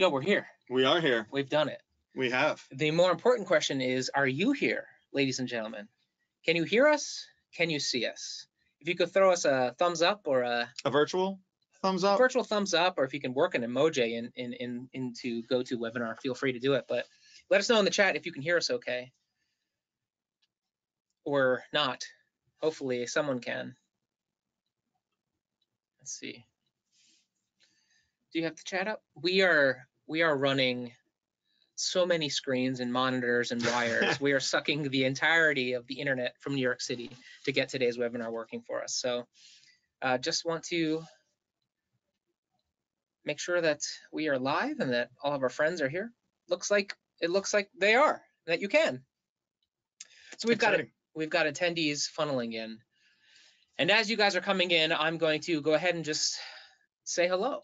Joe, we're here. We are here. We've done it. We have. The more important question is, are you here, ladies and gentlemen? Can you hear us? Can you see us? If you could throw us a thumbs up or a virtual thumbs up. Virtual thumbs up, or if you can work an emoji into GoToWebinar, feel free to do it. But let us know in the chat if you can hear us okay. Or not. Hopefully someone can. Let's see. Do you have the chat up? We are running so many screens and monitors and wires. We are sucking the entirety of the internet from New York City to get today's webinar working for us. So just want to make sure that we are live and that all of our friends are here. It looks like they are, that you can. So we've got attendees funneling in. And as you guys are coming in, I'm going to go ahead and just say hello.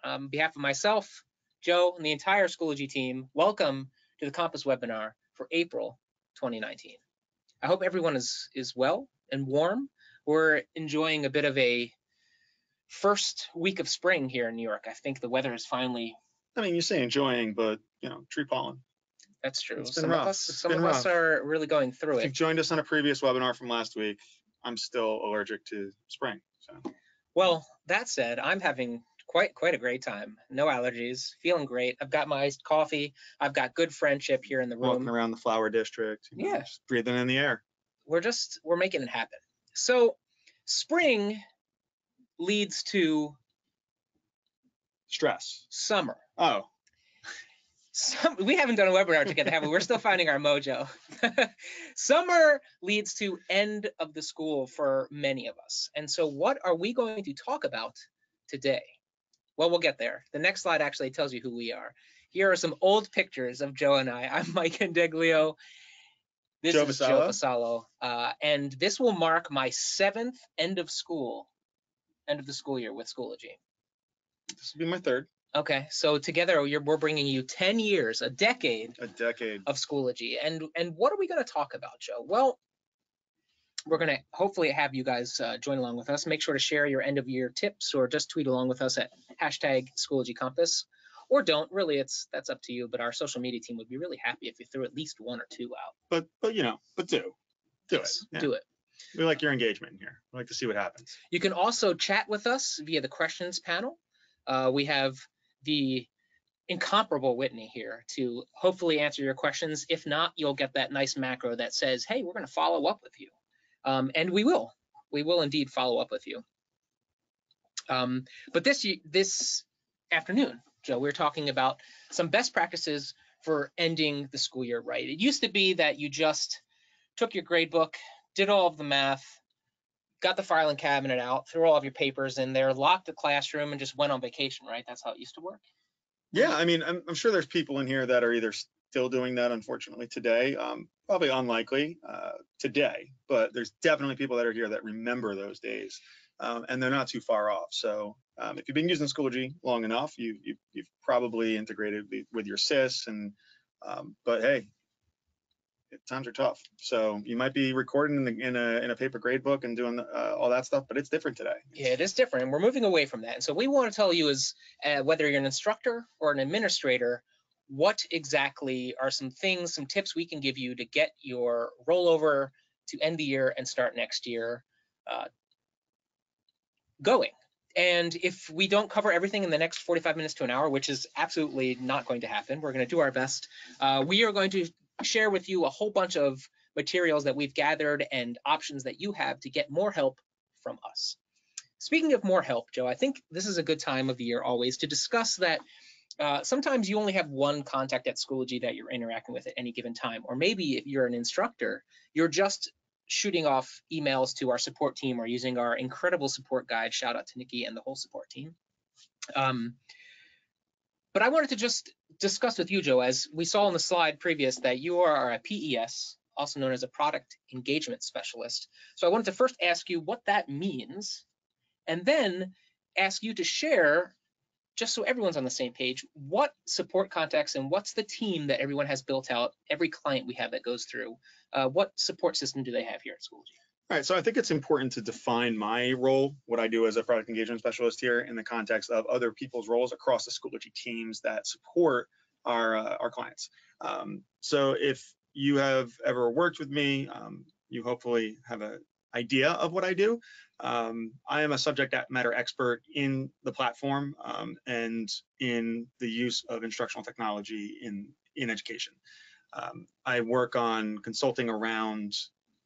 On behalf of myself, Joe, and the entire Schoology team, welcome to the Compass webinar for April 2019. I hope everyone is well and warm. We're enjoying a bit of a first week of spring here in New York. I think the weather is finally... I mean, you say enjoying, but, tree pollen. That's true. Some of us are really going through it. If you've joined us on a previous webinar from last week, I'm still allergic to spring. So. Well, that said, I'm having quite a great time. No allergies, feeling great. I've got my iced coffee. I've got good friendship here in the room. Walking around the flower district. Yeah. Just breathing in the air. We're making it happen. So spring leads to stress. Summer. Oh. We haven't done a webinar together, have we? We're still finding our mojo. Summer leads to end of the school for many of us. And so what are we going to talk about today? Well, we'll get there. The next slide actually tells you who we are. Here are some old pictures of Joe and I. I'm Mike Indeglio. This is Joe Vassallo. And this will mark my 7th end of the school year with Schoology. This will be my 3rd. Okay, so together we're bringing you 10 years, a decade of Schoology. And what are we going to talk about, Joe? Well, we're going to hopefully have you guys join along with us. Make sure to share your end of year tips or just tweet along with us at #Schoology Compass. Or don't, really, that's up to you, but our social media team would be really happy if you threw at least 1 or 2 out. But do it. Yeah. Do it. We like your engagement here. We like to see what happens. You can also chat with us via the questions panel. We have the incomparable Whitney here to hopefully answer your questions. If not, you'll get that nice macro that says, hey, we're going to follow up with you. And we will indeed follow up with you. But this afternoon, Joe, we're talking about some best practices for ending the school year right. It used to be that you just took your grade book, did all of the math, got the filing cabinet out, threw all of your papers in there, locked the classroom, and just went on vacation, right? That's how it used to work. Yeah, I mean, I'm sure there's people in here that are either still doing that, unfortunately, today. Probably unlikely today, but there's definitely people that are here that remember those days, and they're not too far off. So if you've been using Schoology long enough, you've probably integrated with your SIS, but hey, times are tough. So you might be recording in a paper grade book and doing all that stuff, but it's different today. Yeah, it is different, and we're moving away from that. And so we want to tell you is whether you're an instructor or an administrator, what exactly are some things, some tips we can give you to get your rollover to end the year and start next year going. And if we don't cover everything in the next 45 minutes to an hour, which is absolutely not going to happen, we're going to do our best. We are going to share with you a whole bunch of materials that we've gathered and options that you have to get more help from us. Speaking of more help, Joe, I think this is a good time of the year always to discuss that sometimes you only have one contact at Schoology that you're interacting with at any given time. Or maybe if you're an instructor, you're just shooting off emails to our support team or using our incredible support guide. Shout out to Nikki and the whole support team. But I wanted to just discuss with you, Joe, as we saw on the slide previous, that you are a PES, also known as a Product Engagement Specialist. So I wanted to first ask you what that means, and then ask you to share, just so everyone's on the same page, what support contacts and what's the team that everyone has built out, every client we have that goes through, what support system do they have here at Schoology? All right, so I think it's important to define my role, what I do as a product engagement specialist here, in the context of other people's roles across the Schoology teams that support our clients. So if you have ever worked with me, you hopefully have an idea of what I do. I am a subject matter expert in the platform and in the use of instructional technology in education. I work on consulting around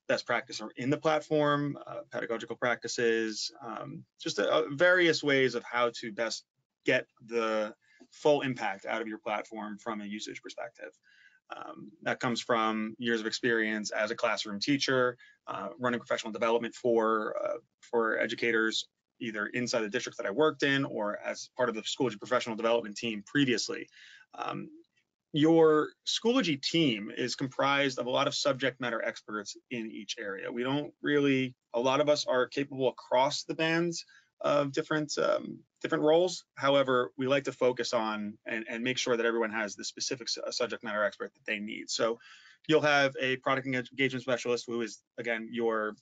best practice in the platform, pedagogical practices, just various ways of how to best get the full impact out of your platform from a usage perspective. That comes from years of experience as a classroom teacher, running professional development for educators, either inside the district that I worked in or as part of the Schoology professional development team previously. Your Schoology team is comprised of a lot of subject matter experts in each area. We don't really, a lot of us are capable across the bands of different roles. However, we like to focus on and make sure that everyone has the specific subject matter expert that they need. So you'll have a product engagement specialist who is, again, your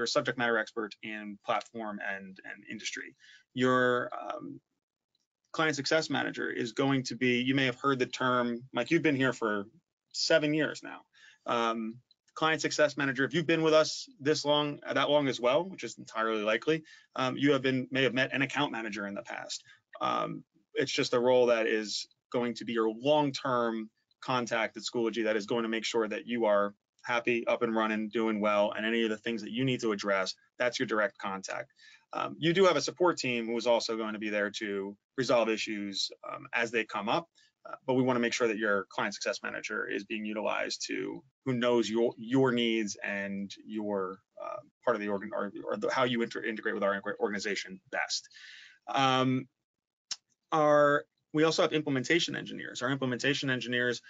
subject matter expert in platform and industry. Your client success manager is going to be, you may have heard the term, Mike, you've been here for 7 years now. Client success manager, if you've been with us that long as well, which is entirely likely, you may have met an account manager in the past. It's just a role that is going to be your long-term contact at Schoology that is going to make sure that you are happy, up and running, doing well, and any of the things that you need to address, that's your direct contact. You do have a support team who is also going to be there to resolve issues as they come up, but we want to make sure that your client success manager is being utilized who knows your needs and your part of the organ or how you integrate with our organization best. We also have implementation engineers. Our implementation engineers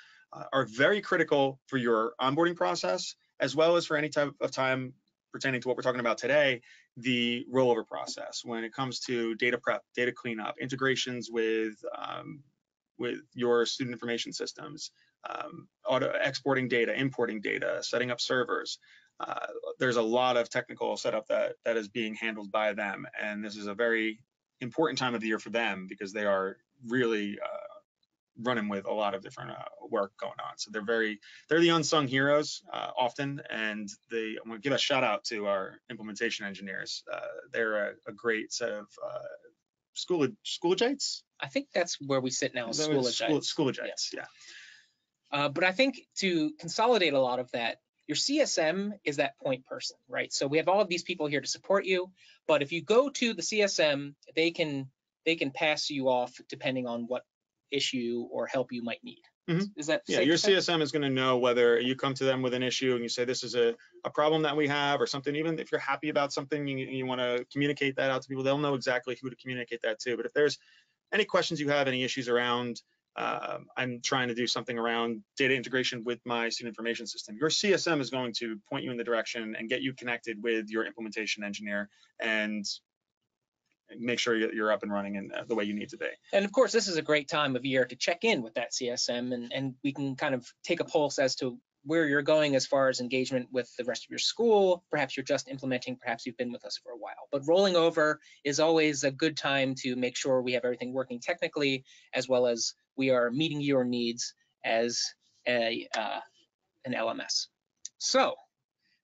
are very critical for your onboarding process, as well as for any type of time pertaining to what we're talking about today, the rollover process. When it comes to data prep, data cleanup, integrations with your student information systems, exporting data, importing data, setting up servers. There's a lot of technical setup that is being handled by them, and this is a very important time of the year for them because they are really running with a lot of different work going on. So they're the unsung heroes often, and I'm going to give a shout out to our implementation engineers. They're a great set of Schoologites. I think that's where we sit now, Schoologites. Schoologites, yeah. But I think to consolidate a lot of that, your CSM is that point person, right? So we have all of these people here to support you, but if you go to the CSM, they can pass you off depending on what issue or help you might need. Mm-hmm. Is that yeah? Your CSM is going to know whether you come to them with an issue and you say this is a problem that we have or something. Even if you're happy about something, you want to communicate that out to people. They'll know exactly who to communicate that to. But if there's any questions you have, any issues around, I'm trying to do something around data integration with my student information system, your CSM is going to point you in the direction and get you connected with your implementation engineer and make sure you're up and running in the way you need to be. And of course, this is a great time of year to check in with that CSM, and we can kind of take a pulse as to where you're going as far as engagement with the rest of your school. Perhaps you're just implementing, perhaps you've been with us for a while. But rolling over is always a good time to make sure we have everything working technically, as well as we are meeting your needs as an LMS. So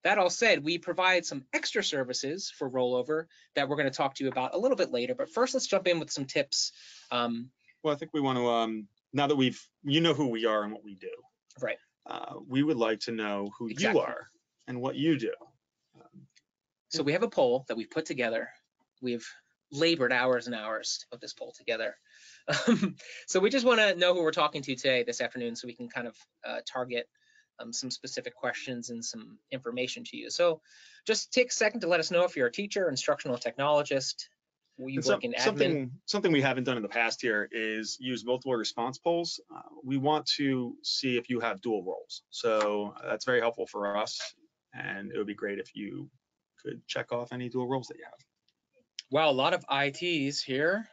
that all said, we provide some extra services for rollover that we're going to talk to you about a little bit later. But first, let's jump in with some tips. Well, I think we want to, now that you know who we are and what we do. Right. We would like to know who you are and what you do. So we have a poll that we've put together. We've labored hours and hours to put this poll together. So we just want to know who we're talking to today, this afternoon, so we can kind of target some specific questions and some information to you. So just take a second to let us know if you're a teacher, instructional technologist, you work in admin. Something we haven't done in the past here is use multiple response polls. We want to see if you have dual roles. So that's very helpful for us. And it would be great if you could check off any dual roles that you have. Wow, a lot of ITs here.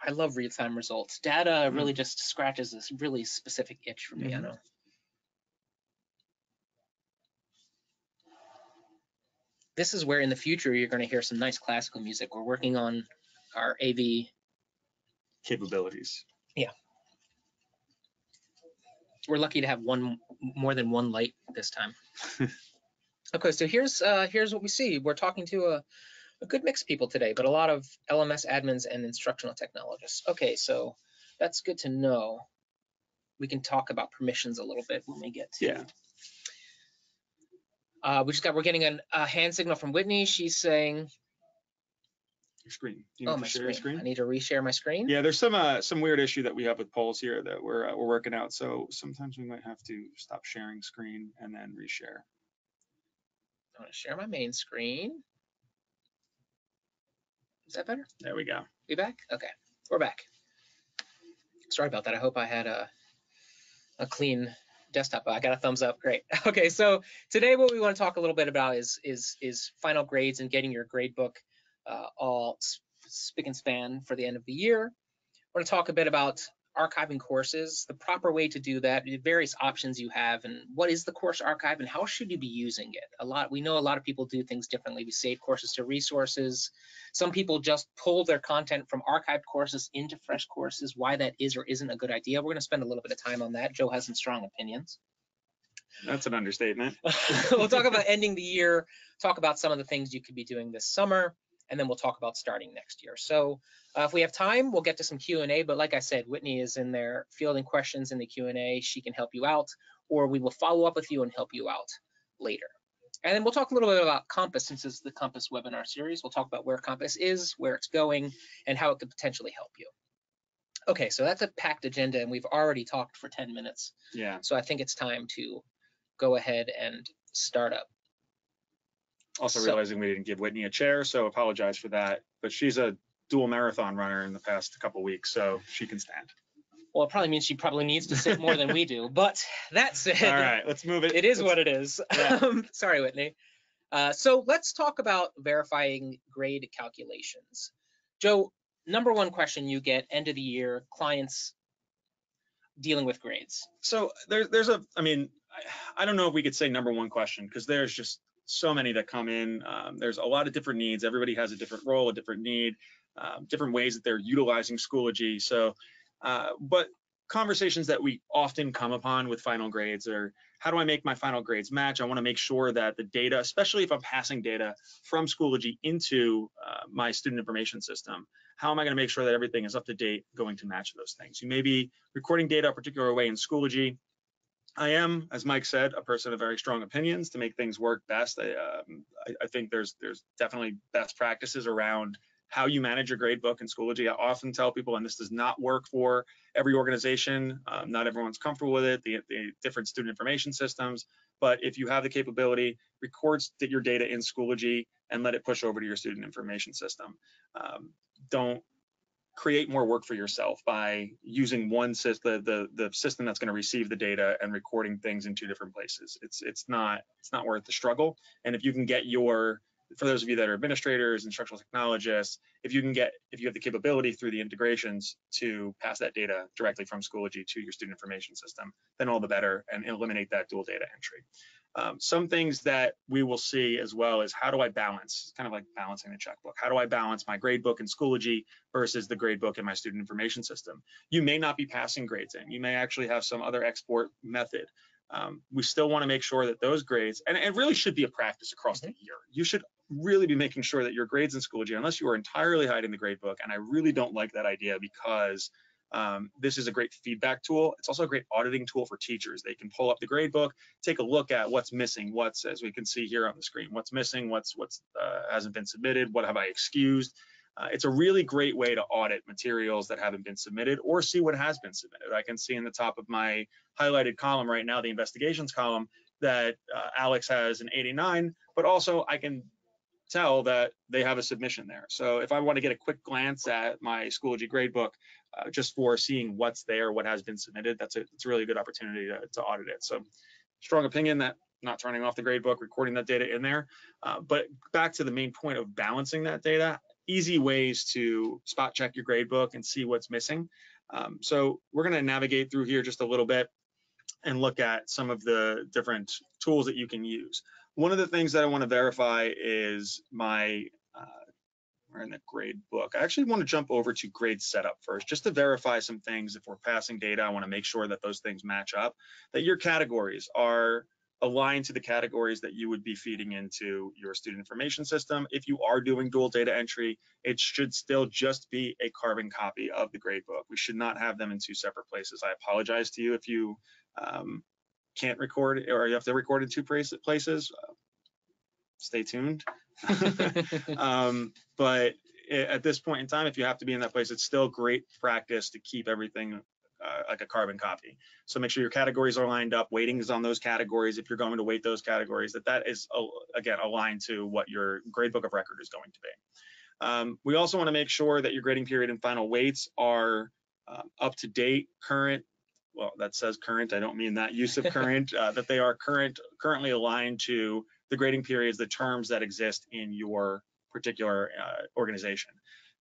I love real-time results. Data really just scratches this really specific itch for me, I know. this is where in the future you're going to hear some nice classical music. We're working on our AV capabilities. Yeah. We're lucky to have more than one light this time. Okay, so here's what we see. We're talking to a good mix of people today, but a lot of LMS admins and instructional technologists. Okay, so that's good to know. We can talk about permissions a little bit when we get to. Yeah. We're getting a hand signal from Whitney. She's saying, Your screen. Do you need to share your screen? I need to reshare my screen. Yeah, there's some weird issue that we have with polls here that we're working out. So sometimes we might have to stop sharing screen and then reshare. I want to share my main screen. Is that better? There we go. We back? Okay, we're back. Sorry about that. I hope I had a clean desktop. I got a thumbs up. Great. Okay, so today what we want to talk a little bit about is final grades and getting your gradebook all spick and span for the end of the year. We're going to talk a bit about archiving courses, the proper way to do that, the various options you have, and what is the course archive and how should you be using it. We know a lot of people do things differently. We save courses to resources. Some people just pull their content from archived courses into fresh courses. Why that is or isn't a good idea, we're going to spend a little bit of time on that. Joe has some strong opinions. That's an understatement. We'll talk about ending the year, talk about some of the things you could be doing this summer, and then we'll talk about starting next year. So if we have time, we'll get to some Q&A, but like I said, Whitney is in there fielding questions in the Q&A. She can help you out, or we will follow up with you and help you out later. And then we'll talk a little bit about Compass, since it's the Compass webinar series. We'll talk about where Compass is, where it's going, and how it could potentially help you. Okay, so that's a packed agenda, and we've already talked for 10 minutes. Yeah. So I think it's time to go ahead and start up. Also realizing we didn't give Whitney a chair, so apologize for that. But she's a dual marathon runner in the past couple weeks, so she can stand. Well, it probably means she probably needs to sit more than we do. But that said, all right, let's move it. It is what it is. Yeah. Sorry, Whitney. So let's talk about verifying grade calculations. Joe, number one question you get end of the year, clients dealing with grades. So I don't know if we could say number one question, because there's just so many that come in. There's a lot of different needs. Everybody has a different role, a different need, different ways that they're utilizing Schoology. So, but conversations that we often come upon with final grades are, how do I make my final grades match? I want to make sure that the data, especially if I'm passing data from Schoology into my student information system, how am I going to make sure that everything is up to date, going to match those things? You may be recording data a particular way in Schoology. I am, as Mike said, a person of very strong opinions to make things work best. I think there's definitely best practices around how you manage your gradebook in Schoology. I often tell people, and this does not work for every organization, not everyone's comfortable with it, the different student information systems, but if you have the capability, record your data in Schoology and let it push over to your student information system. Don't create more work for yourself by using one system, the system that's going to receive the data and recording things in two different places. It's not worth the struggle. And if you can get for those of you that are administrators, instructional technologists, if you have the capability through the integrations to pass that data directly from Schoology to your student information system, then all the better, and eliminate that dual data entry. Some things that we will see as well is, how do I balance? It's kind of like balancing a checkbook. How do I balance my gradebook in Schoology versus the gradebook in my student information system? You may not be passing grades in. You may actually have some other export method. We still want to make sure that those grades, and it really should be a practice across the year. You should really be making sure that your grades in Schoology, unless you are entirely hiding the gradebook, and I really don't like that idea, because this is a great feedback tool. It's also a great auditing tool for teachers. They can pull up the gradebook, take a look at what's missing, as we can see here on the screen, what's missing, what's hasn't been submitted, what have I excused. It's a really great way to audit materials that haven't been submitted, or see what has been submitted. I can see in the top of my highlighted column right now, the investigations column, that Alex has an 89, but also I can tell that they have a submission there. So if I want to get a quick glance at my Schoology gradebook, just for seeing what's there, what has been submitted, it's a really good opportunity to audit it. So strong opinion that not turning off the gradebook, recording that data in there. But back to the main point of balancing that data, easy ways to spot check your gradebook and see what's missing. So we're going to navigate through here just a little bit. and look at some of the different tools that you can use. One of the things that I want to verify is my, we're in the grade book. I actually want to jump over to grade setup first, just to verify some things. If we're passing data, I want to make sure that those things match up, that your categories are aligned to the categories that you would be feeding into your student information system. If you are doing dual data entry, it should still just be a carbon copy of the gradebook. We should not have them in two separate places. I apologize to you if you can't record or you have to record in two places. Stay tuned. But at this point in time, if you have to be in that place, it's still great practice to keep everything like a carbon copy. So make sure your categories are lined up, weightings on those categories. If you're going to weight those categories, that is, again, aligned to what your gradebook of record is going to be. We also want to make sure that your grading period and final weights are up to date, current. Well, that says current. I don't mean that use of current, that they are currently aligned to the grading periods, the terms that exist in your particular organization.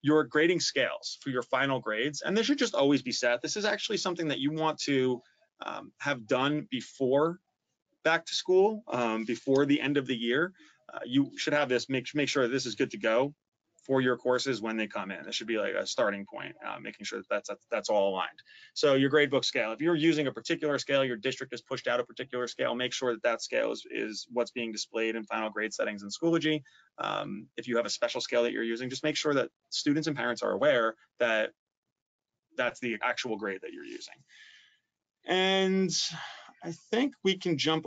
Your grading scales for your final grades, and this should just always be set. This is actually something that you want to have done before back to school, before the end of the year. You should have this, make sure that this is good to go for your courses when they come in. This should be like a starting point, making sure that that's all aligned. So your gradebook scale, if you're using a particular scale, your district has pushed out a particular scale, make sure that that scale is what's being displayed in final grade settings in Schoology. If you have a special scale that you're using, just make sure that students and parents are aware that that's the actual grade that you're using. And I think we can jump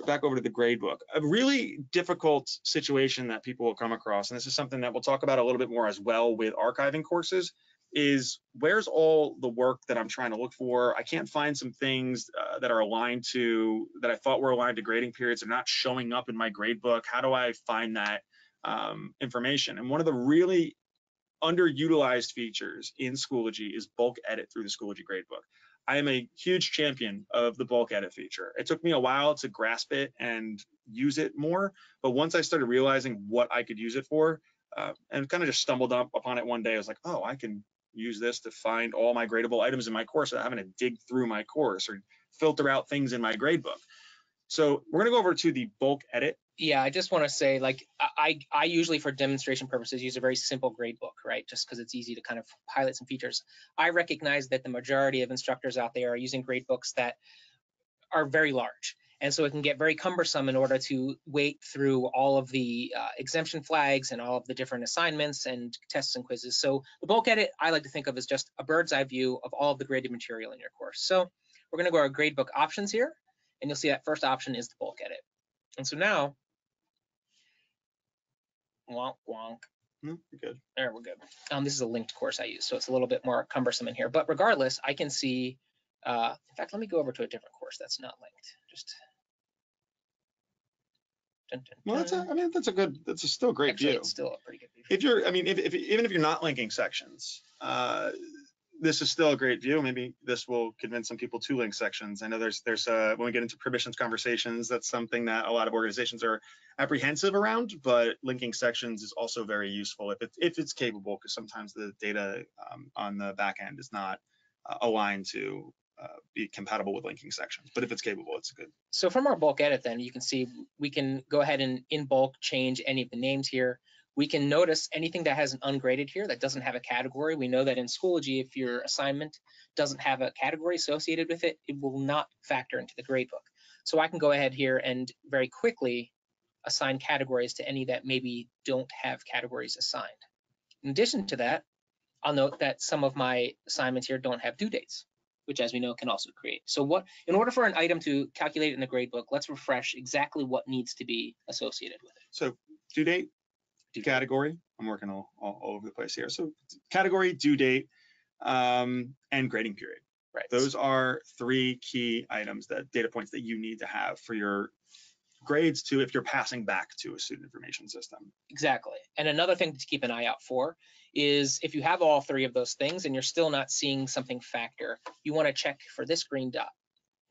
back over to the gradebook. A really difficult situation that people will come across, and this is something that we'll talk about a little bit more as well with archiving courses, is where's all the work that I'm trying to look for? I can't find some things that are aligned to, that I thought were aligned to grading periods. They're not showing up in my gradebook. How do I find that information? And one of the really underutilized features in Schoology is bulk edit through the Schoology Gradebook. I am a huge champion of the bulk edit feature. It took me a while to grasp it and use it more, but once I started realizing what I could use it for, and kind of just stumbled upon it one day, I was like, oh, I can use this to find all my gradable items in my course without having to dig through my course or filter out things in my gradebook. So we're going to go over to the bulk edit. Yeah, I just want to say, like, I usually, for demonstration purposes, use a very simple gradebook, right? Just because it's easy to kind of highlight some features. I recognize that the majority of instructors out there are using gradebooks that are very large. And so it can get very cumbersome in order to wade through all of the exemption flags and all of the different assignments and tests and quizzes. So the bulk edit, I like to think of as just a bird's eye view of all of the graded material in your course. So we're going to go to our gradebook options here, and you'll see that first option is the bulk edit. And so now, wonk, wonk. No, you're good. There, we're good. This is a linked course I use, so it's a little bit more cumbersome in here. But regardless, I can see, in fact, let me go over to a different course that's not linked. Just. Dun, dun, well, that's a still great Actually, view. It's still a pretty good view. If you're, I mean, even if you're not linking sections, this is still a great view. Maybe this will convince some people to link sections. I know there's when we get into permissions conversations, that's something that a lot of organizations are apprehensive around, but linking sections is also very useful if it's capable, because sometimes the data on the back end is not aligned to be compatible with linking sections. But if it's capable, it's good. So from our bulk edit, then you can see we can go ahead and in bulk change any of the names here. We can notice anything that has an ungraded here that doesn't have a category. We know that in Schoology, if your assignment doesn't have a category associated with it, it will not factor into the gradebook. So I can go ahead here and very quickly assign categories to any that maybe don't have categories assigned. In addition to that, I'll note that some of my assignments here don't have due dates, which, as we know, can also create. So in order for an item to calculate in the gradebook, let's refresh exactly what needs to be associated with it. So due date, category, I'm working all over the place here. So category, due date, and grading period. Right. Those are three key items, that data points that you need to have for your grades to, if you're passing back to a student information system. Exactly. And another thing to keep an eye out for is if you have all three of those things and you're still not seeing something factor, you want to check for this green dot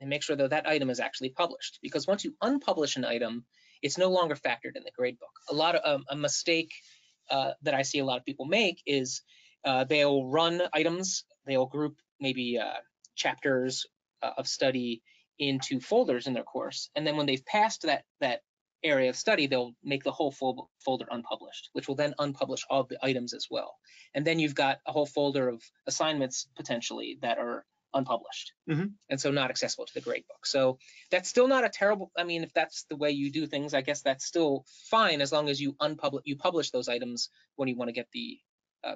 and make sure that that item is actually published. Because once you unpublish an item, it's no longer factored in the gradebook. A mistake that I see a lot of people make is they'll run items, they'll group maybe chapters of study into folders in their course, and then when they've passed that area of study, they'll make the whole folder unpublished, which will then unpublish all of the items as well. And then you've got a whole folder of assignments potentially that are unpublished, and so not accessible to the gradebook. So that's still not a terrible, I mean, if that's the way you do things, I guess that's still fine as long as you publish those items when you want to get the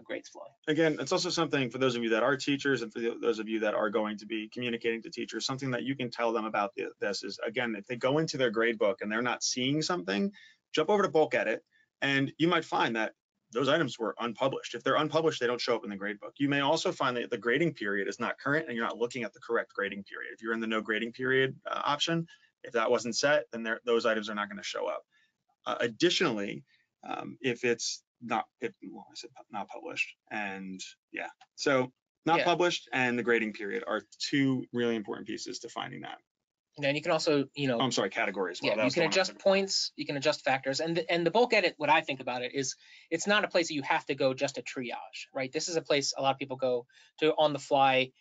grades flowing. Again, it's also something for those of you that are teachers and for those of you that are going to be communicating to teachers, something that you can tell them about this is, again, if they go into their gradebook and they're not seeing something, jump over to bulk edit, and you might find that those items were unpublished. If they're unpublished, they don't show up in the gradebook. You may also find that the grading period is not current and you're not looking at the correct grading period. If you're in the no grading period option, if that wasn't set, then those items are not going to show up. Additionally, if it's not published, and yeah, so not published and the grading period are two really important pieces to finding that. And you can also, I'm sorry, category as well. Yeah, you can adjust points, you can adjust factors, and the bulk edit, what I think about it is, it's not a place that you have to go just to triage, right? This is a place a lot of people go to on the fly.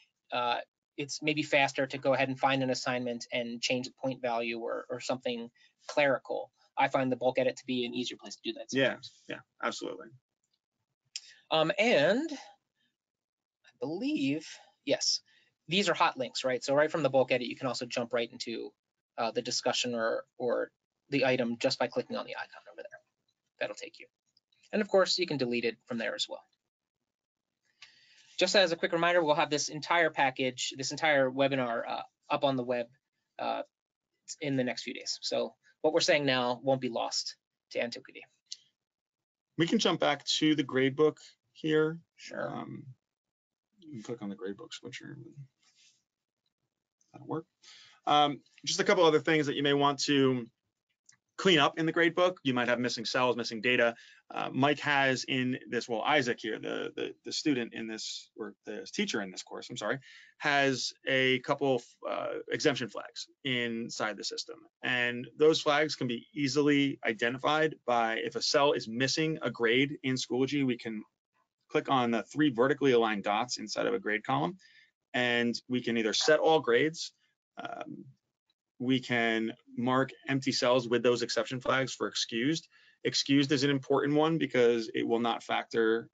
It's maybe faster to go ahead and find an assignment and change the point value or something clerical. I find the bulk edit to be an easier place to do that sometimes. Yeah, absolutely. And I believe, yes, these are hot links, right? So right from the bulk edit, you can also jump right into the discussion or the item just by clicking on the icon over there. That'll take you. And of course, you can delete it from there as well. Just as a quick reminder, we'll have this entire package, this entire webinar up on the web in the next few days. So what we're saying now won't be lost to antiquity. We can jump back to the gradebook here. Sure. You can click on the gradebook switcher. That'll work. Just a couple other things that you may want to clean up in the gradebook. You might have missing cells, missing data. Mike has in this, well, Isaac here, the student in this, or the teacher in this course, I'm sorry, has a couple exemption flags inside the system. And those flags can be easily identified by, if a cell is missing a grade in Schoology, we can click on the 3 vertically aligned dots inside of a grade column, and we can either set all grades, we can mark empty cells with those exception flags for excused. Excused is an important one because it will not factor,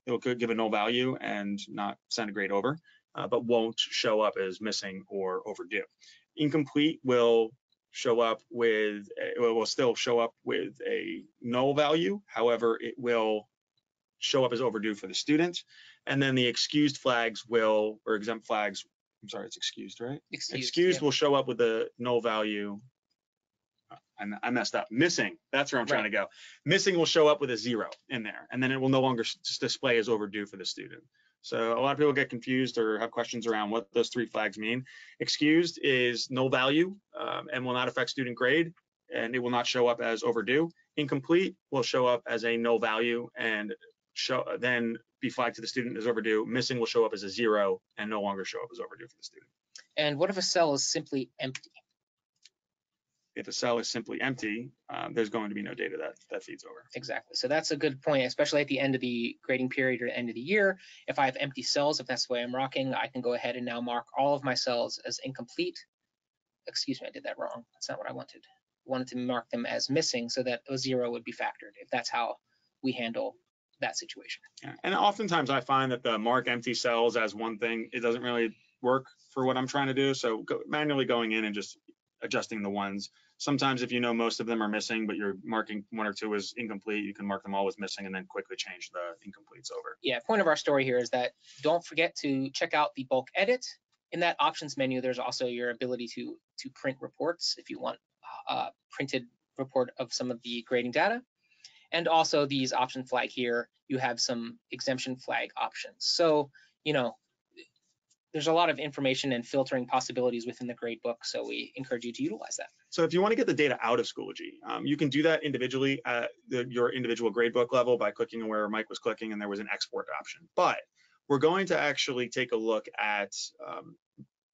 it will give a null value and not send a grade over, but won't show up as missing or overdue. Incomplete will show up with, it will still show up with a null value. However, it will show up as overdue for the student. And then the excused flags will, or exempt flags, I'm sorry, it's excused, right? Excused will show up with a null value. I messed up. Missing, that's where I'm trying to go. Missing will show up with a 0 in there, and then it will no longer display as overdue for the student. So a lot of people get confused or have questions around what those 3 flags mean. Excused is null value and will not affect student grade, and it will not show up as overdue. Incomplete will show up as a null value and then be flagged to the student as overdue. Missing will show up as a 0 and no longer show up as overdue for the student. And what if a cell is simply empty? If a cell is simply empty, there's going to be no data that feeds over. Exactly. So that's a good point, especially at the end of the grading period or end of the year. If I have empty cells, if that's the way I'm rocking, I can go ahead and now mark all of my cells as incomplete. Excuse me, I did that wrong. That's not what I wanted. I wanted to mark them as missing so that a 0 would be factored, if that's how we handle that situation. Yeah. And oftentimes I find that the mark empty cells as one thing, it doesn't really work for what I'm trying to do. So manually going in and just adjusting the ones. Sometimes if you know most of them are missing, but you're marking 1 or 2 as incomplete, you can mark them all as missing and then quickly change the incompletes over. Yeah, point of our story here is that don't forget to check out the bulk edit. In that options menu, there's also your ability to print reports if you want a printed report of some of the grading data. And also these option flag here, you have some exemption flag options. So, there's a lot of information and filtering possibilities within the gradebook, so we encourage you to utilize that. So if you want to get the data out of Schoology, you can do that individually at your individual gradebook level by clicking where Mike was clicking and there was an export option. But we're going to actually take a look at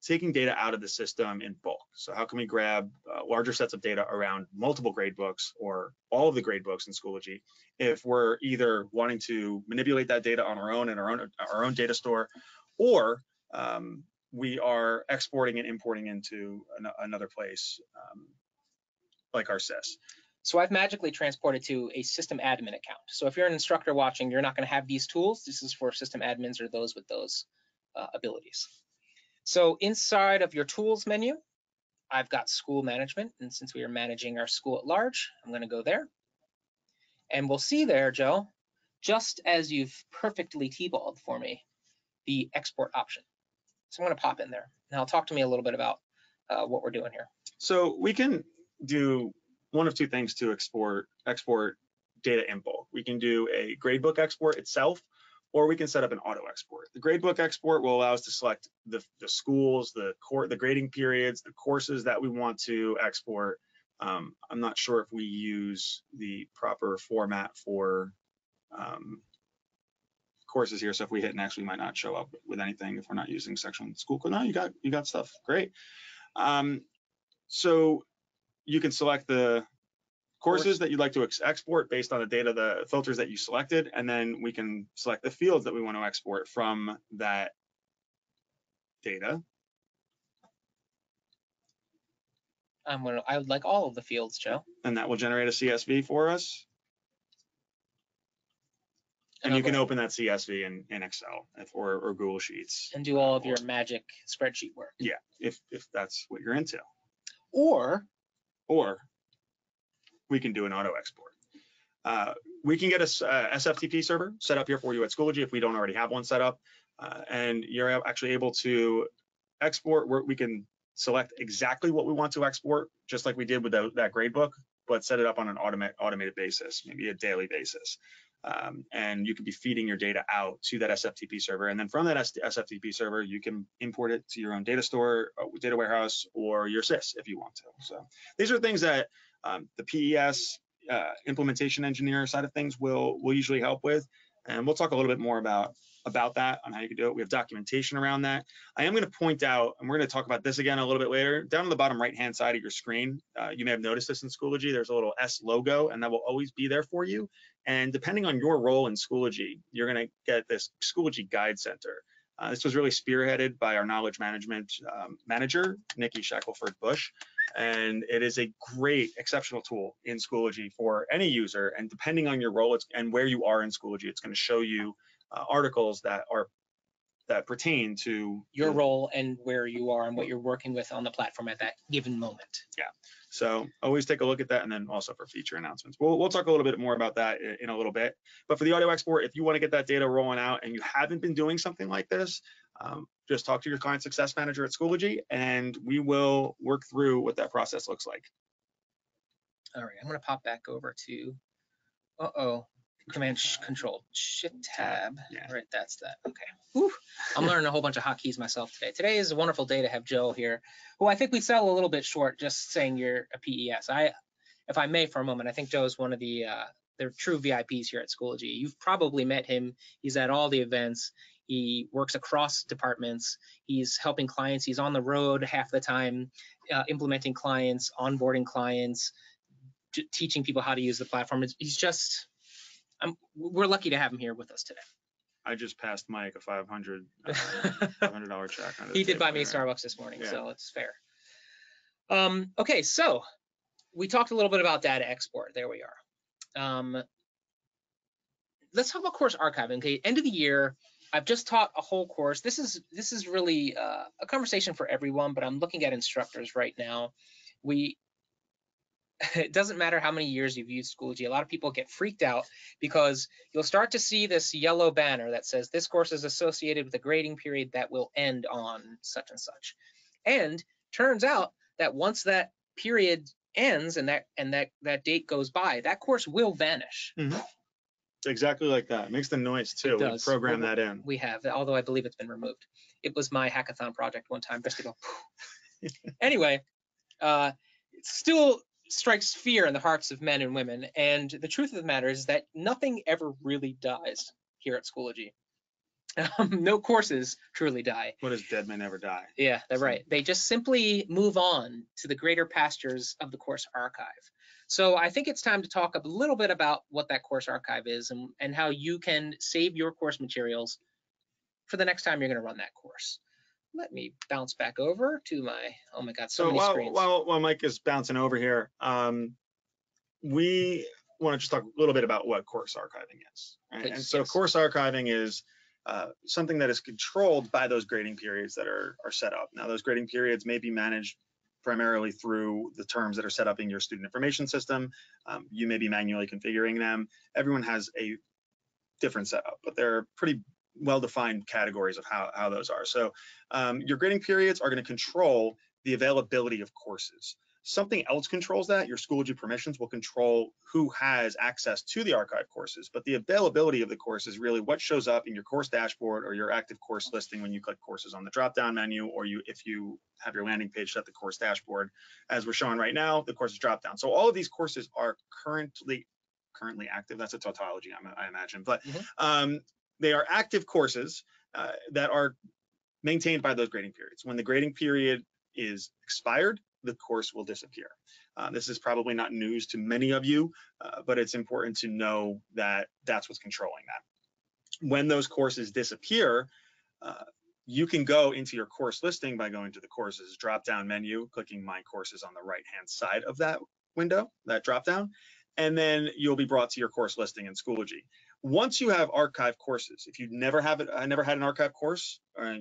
taking data out of the system in bulk. So how can we grab larger sets of data around multiple gradebooks or all of the gradebooks in Schoology if we're either wanting to manipulate that data on our own in our own data store, or we are exporting and importing into another place, like our SIS. So I've magically transported to a system admin account. So if you're an instructor watching, you're not going to have these tools. This is for system admins or those with those abilities. So inside of your tools menu, I've got school management. And since we are managing our school at large, I'm going to go there. And we'll see there, Joe, just as you've perfectly T-balled for me, the export option. So I'm going to pop in there. Now talk to me a little bit about what we're doing here. So we can do one of two things to export data in bulk. We can do a gradebook export itself, or we can set up an auto export. The gradebook export will allow us to select the schools, the grading periods, the courses that we want to export. I'm not sure if we use the proper format for courses here. So if we hit next, we might not show up with anything if we're not using section school code. No, you got stuff. Great. So you can select the courses that you'd like to export based on the data, the filters that you selected, and then we can select the fields that we want to export from that data. I would like all of the fields, Joe. And that will generate a CSV for us. And you can open that CSV in Excel or Google Sheets. And do all of your magic spreadsheet work. Yeah, if that's what you're into. Or we can do an auto export. We can get a SFTP server set up here for you at Schoology if we don't already have one set up. And you're actually able to export where we can select exactly what we want to export, just like we did with that gradebook, but set it up on an automated basis, maybe a daily basis. And you can be feeding your data out to that SFTP server. And then from that SFTP server, you can import it to your own data store, data warehouse, or your SIS if you want to. So these are things that the PES implementation engineer side of things will usually help with. And we'll talk a little bit more about that, on how you can do it. We have documentation around that. I am going to point out, and we're going to talk about this again a little bit later, down on the bottom right-hand side of your screen, you may have noticed this in Schoology, there's a little S logo, and that will always be there for you. And depending on your role in Schoology, you're going to get this Schoology Guide Center. This was really spearheaded by our knowledge management manager, Nikki Shackelford-Bush. And it is a great, exceptional tool in Schoology for any user. And depending on your role and where you are in Schoology, it's going to show you articles that pertain to your role and where you are and what you're working with on the platform at that given moment. Yeah. So always take a look at that, and then also for feature announcements. We'll talk a little bit more about that in a little bit. But for the audio export, if you want to get that data rolling out and you haven't been doing something like this, just talk to your client success manager at Schoology, and we will work through what that process looks like. All right, I'm going to pop back over to, Command Control Shift Tab. Yeah. Right, that's that. Okay. Whew. I'm learning a whole bunch of hotkeys myself today. Today is a wonderful day to have Joe here, who I think we sell a little bit short just saying you're a PES. If I may for a moment, I think Joe is one of the true VIPs here at Schoology. You've probably met him. He's at all the events. He works across departments. He's helping clients. He's on the road half the time, implementing clients, onboarding clients, teaching people how to use the platform. He's just, we're lucky to have him here with us today. I just passed Mike a $500 check. He did buy me Starbucks this morning, yeah. So it's fair. Okay, so we talked a little bit about data export. There we are. Let's talk about course archiving. Okay, end of the year, I've just taught a whole course. This is really a conversation for everyone, but I'm looking at instructors right now. It doesn't matter how many years you've used Schoology. A lot of people get freaked out because you'll start to see this yellow banner that says this course is associated with a grading period that will end on such and such. And turns out that once that period ends and that date goes by, that course will vanish. Mm-hmm. It's exactly like that. It makes the noise too. We program that in. We have, although I believe it's been removed. It was my hackathon project one time just to go. Anyway, it still strikes fear in the hearts of men and women. And the truth of the matter is that nothing ever really dies here at Schoology. No courses truly die. What does dead men never die? Yeah, that's right. They just simply move on to the greater pastures of the course archive. So I think it's time to talk a little bit about what that course archive is and how you can save your course materials for the next time you're going to run that course. let me bounce back over to my, oh my God, so So many screens. while Mike is bouncing over here, we want to just talk a little bit about what course archiving is. Right? Please, And so yes. course archiving is something that is controlled by those grading periods that are set up. Now, those grading periods may be managed primarily through the terms that are set up in your student information system. You may be manually configuring them. Everyone has a different setup, but they're pretty well-defined categories of how those are. So your grading periods are going to control the availability of courses. Something else controls that. Your Schoology permissions will control who has access to the archive courses, but the availability of the course is really what shows up in your course dashboard or your active course listing when you click courses on the drop-down menu, or if you have your landing page set the course dashboard, as we're showing right now, the courses drop-down. So all of these courses are currently active. That's a tautology, I imagine, but they are active courses that are maintained by those grading periods. When the grading period is expired, the course will disappear. This is probably not news to many of you, but it's important to know that that's what's controlling that. When those courses disappear, you can go into your course listing by going to the courses drop-down menu, clicking My Courses on the right-hand side of that window, that drop-down, and then you'll be brought to your course listing in Schoology. Once you have archived courses, if you never had an archived course, or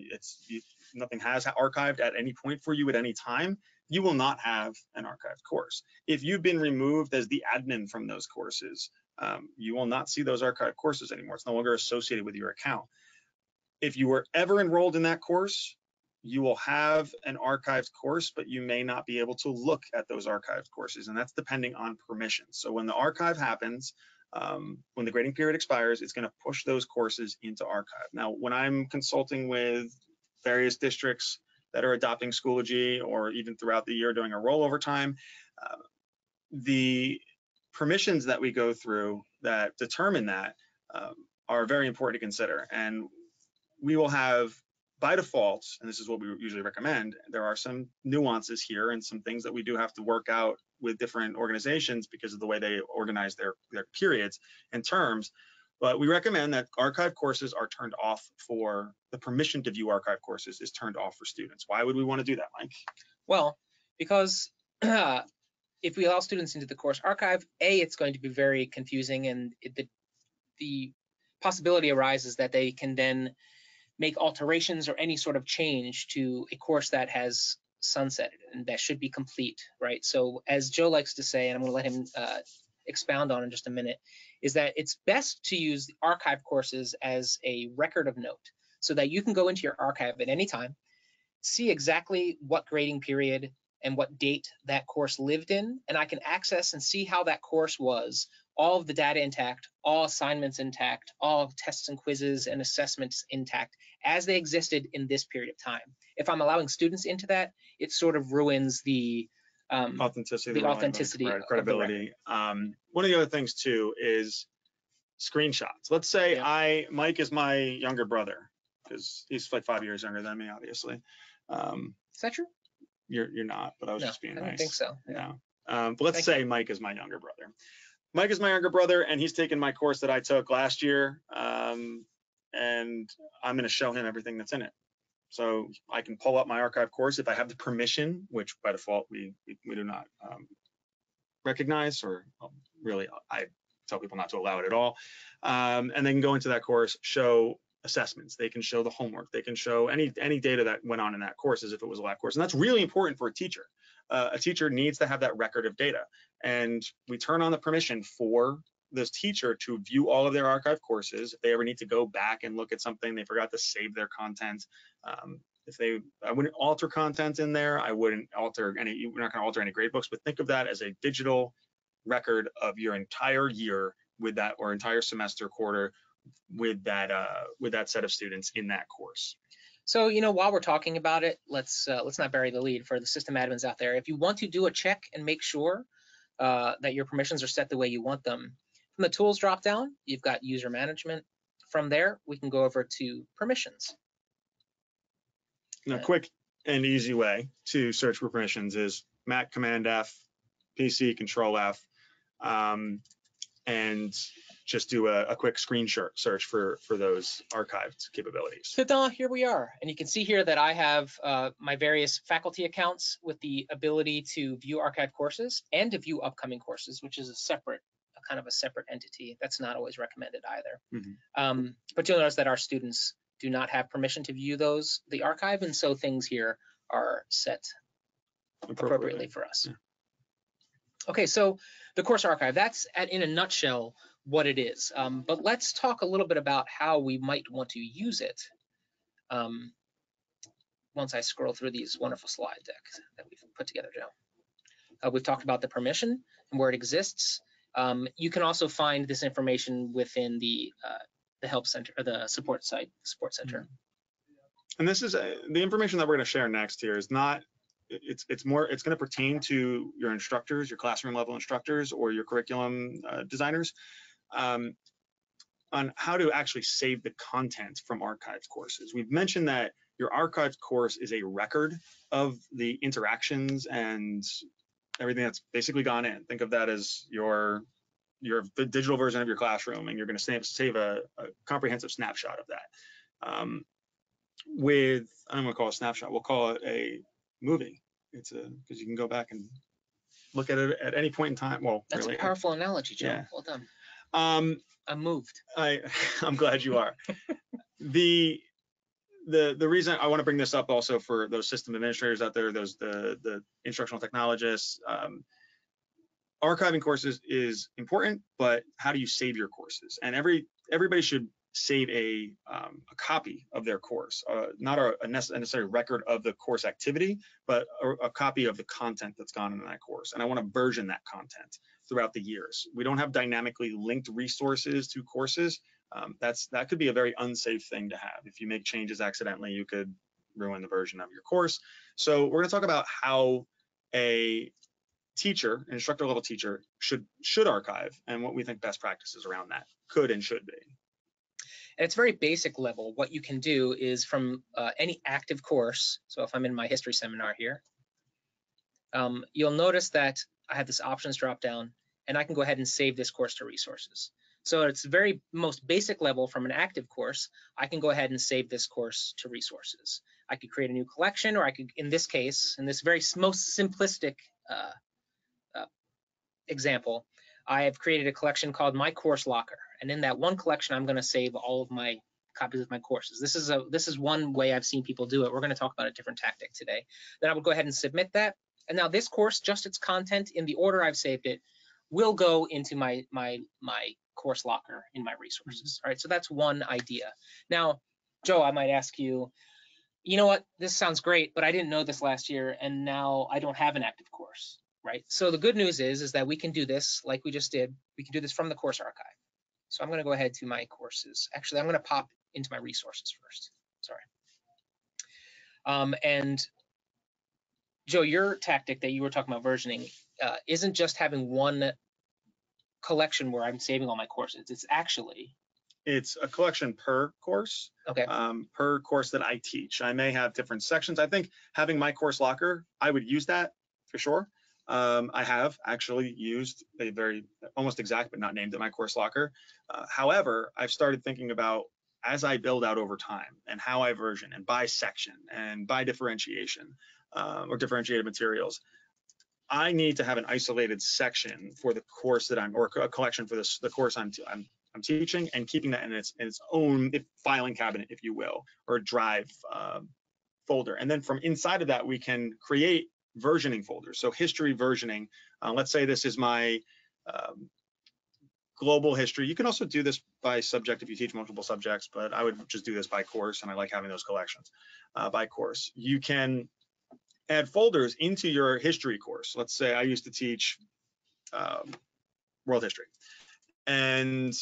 nothing has archived at any point for you at any time, you will not have an archived course. If you've been removed as the admin from those courses, you will not see those archived courses anymore. It's no longer associated with your account. If you were ever enrolled in that course, you will have an archived course, but you may not be able to look at those archived courses, and that's depending on permissions. So when the archive happens, when the grading period expires, it's going to push those courses into archive. Now, when I'm consulting with various districts that are adopting Schoology, or even throughout the year doing a rollover time, the permissions that we go through that determine that are very important to consider. And we will have, by default, and this is what we usually recommend, there are some nuances here and some things that we do have to work out with different organizations because of the way they organize their periods and terms. But we recommend that archive courses are turned off for the permission to view archive courses is turned off for students. Why would we want to do that, Mike? Well, because if we allow students into the course archive, it's going to be very confusing, and the possibility arises that they can then make alterations or any sort of change to a course that has sunsetted and that should be complete, right? So as Joe likes to say, and I'm going to let him expound on in just a minute, is that it's best to use the archive courses as a record of note so that you can go into your archive at any time, see exactly what grading period and what date that course lived in, and I can access and see how that course was, all of the data intact, all assignments intact, all tests and quizzes and assessments intact as they existed in this period of time. If I'm allowing students into that, it sort of ruins the authenticity, credibility. One of the other things too is screenshots. Let's say Mike is my younger brother, because he's like 5 years younger than me, obviously. Is that true? You're not, but I was just being nice. I don't think so. Yeah. But let's say Mike is my younger brother. Mike is my younger brother, and he's taken my course that I took last year, and I'm going to show him everything that's in it. So I can pull up my archive course if I have the permission, which by default we do not recognize, or really I tell people not to allow it at all. And they can go into that course, show assessments, they can show the homework, they can show any data that went on in that course as if it was a live course. And that's really important for a teacher. A teacher needs to have that record of data. And we turn on the permission for this teacher to view all of their archive courses. If they ever need to go back and look at something, they forgot to save their content. I wouldn't alter content in there. I wouldn't alter any, we're not going to alter any gradebooks, but think of that as a digital record of your entire year with that, or entire semester, quarter, with that set of students in that course. So, while we're talking about it, let's not bury the lead for the system admins out there. If you want to do a check and make sure that your permissions are set the way you want them, from the tools dropdown, you've got user management. From there, we can go over to permissions. Now, quick and easy way to search for permissions is Mac Command F, PC Control F, and just do a quick screen search for those archived capabilities. Ta-da, here we are. And you can see here that I have my various faculty accounts with the ability to view archived courses and to view upcoming courses, which is a kind of a separate entity. That's not always recommended either. But you'll notice that our students do not have permission to view the archive, and so things here are set appropriately for us. Yeah. Okay, so the course archive, that's in a nutshell what it is. But let's talk a little bit about how we might want to use it once I scroll through these wonderful slide decks that we've put together, Joe. We've talked about the permission and where it exists. You can also find this information within the help center or the support center. And this is the information that we're going to share next here is not, it's going to pertain to your instructors, your classroom level instructors, or your curriculum designers on how to actually save the content from archived courses. We've mentioned that your archived course is a record of the interactions and everything that's basically gone in. Think of that as the digital version of your classroom, and you're going to save a comprehensive snapshot of that. I don't want to call it a snapshot, we'll call it a movie. It's because you can go back and look at it at any point in time. Well, that's really a powerful analogy, Joe. Yeah. Well done. I'm moved. I'm glad you are. The reason I want to bring this up also for those system administrators out there, the instructional technologists, archiving courses is important, but how do you save your courses? And everybody should save a copy of their course, not a necessary record of the course activity, but a copy of the content that's gone in that course. And I want to version that content throughout the years. We don't have dynamically linked resources to courses. That could be a very unsafe thing to have. If you make changes accidentally, you could ruin the version of your course. So we're going to talk about how a teacher, an instructor level teacher, should archive, and what we think best practices around that could and should be. At its very basic level, what you can do is from any active course, so if I'm in my history seminar here, you'll notice that I have this options drop down, and I can go ahead and save this course to resources. So at its very most basic level from an active course, I can go ahead and save this course to resources. I could create a new collection, or I could, in this case, in this very most simplistic example, I have created a collection called My Course Locker. And in that one collection, I'm going to save all of my copies of my courses. This is one way I've seen people do it. We're going to talk about a different tactic today. Then I would go ahead and submit that. And now this course, just its content in the order I've saved it, will go into my course locker in my resources. All right, so that's one idea. Now, Joe, I might ask you, you know what, this sounds great, but I didn't know this last year, and now I don't have an active course, right? So the good news is that we can do this like we just did. We can do this from the course archive. So I'm going to go ahead to my courses. Actually, I'm going to pop into my resources first. Sorry. And Joe, your tactic that you were talking about versioning isn't just having one collection where I'm saving all my courses. It's a collection per course. Okay. Per course that I teach. I may have different sections. I think having My Course Locker, I would use that for sure. I have actually used a very almost exact but not named it My Course Locker. However, I've started thinking about as I build out over time and how I version and by section and by differentiation or differentiated materials. I need to have an isolated section for the course that or a collection for the course I'm teaching, and keeping that in its own filing cabinet, if you will, or a drive folder. And then from inside of that, we can create versioning folders. So history versioning, let's say this is my global history. You can also do this by subject if you teach multiple subjects, but I would just do this by course, and I like having those collections by course. You can add folders into your history course. Let's say I used to teach world history, and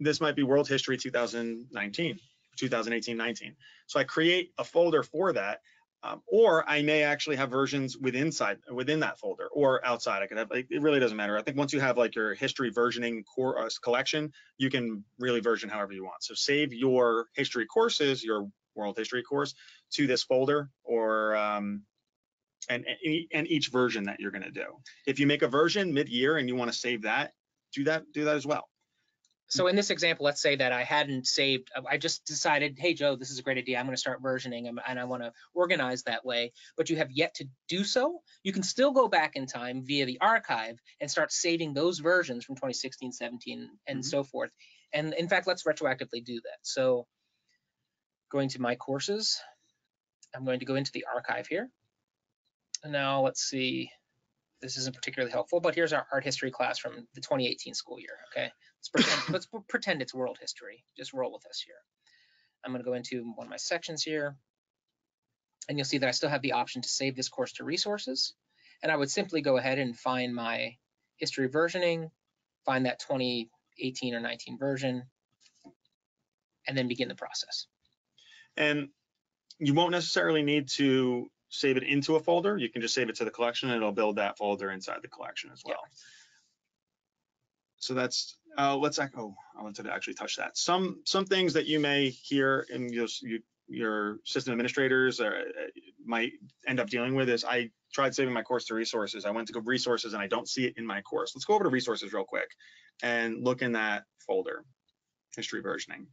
this might be world history 2019, 2018-19. So I create a folder for that, or I may actually have versions within that folder or outside. I could have, it really doesn't matter. I think once you have like your history versioning collection, you can really version however you want. So save your history courses, your world history course, to this folder, or and each version that you're going to do. If you make a version mid-year and you want to save that, do that as well. So in this example, let's say that I hadn't saved, I just decided, hey, Joe, this is a great idea. I'm going to start versioning and I want to organize that way, but you have yet to do so. You can still go back in time via the archive and start saving those versions from 2016, 17, and so forth. And in fact, let's retroactively do that. So going to my courses, I'm going to go into the archive here. And now let's see. This isn't particularly helpful, but here's our art history class from the 2018 school year. Okay, let's pretend it's world history. Just roll with us here. I'm going to go into one of my sections here, and you'll see that I still have the option to save this course to resources. And I would simply go ahead and find my history versioning, find that 2018 or 19 version, and then begin the process. And you won't necessarily need to save it into a folder. You can just save it to the collection and it'll build that folder inside the collection as well. Yeah. So that's, let's echo, I wanted to actually touch that. Some things that you may hear in your system administrators might end up dealing with is, I tried saving my course to resources. I went to go resources and I don't see it in my course. Let's go over to resources real quick and look in that folder, history versioning.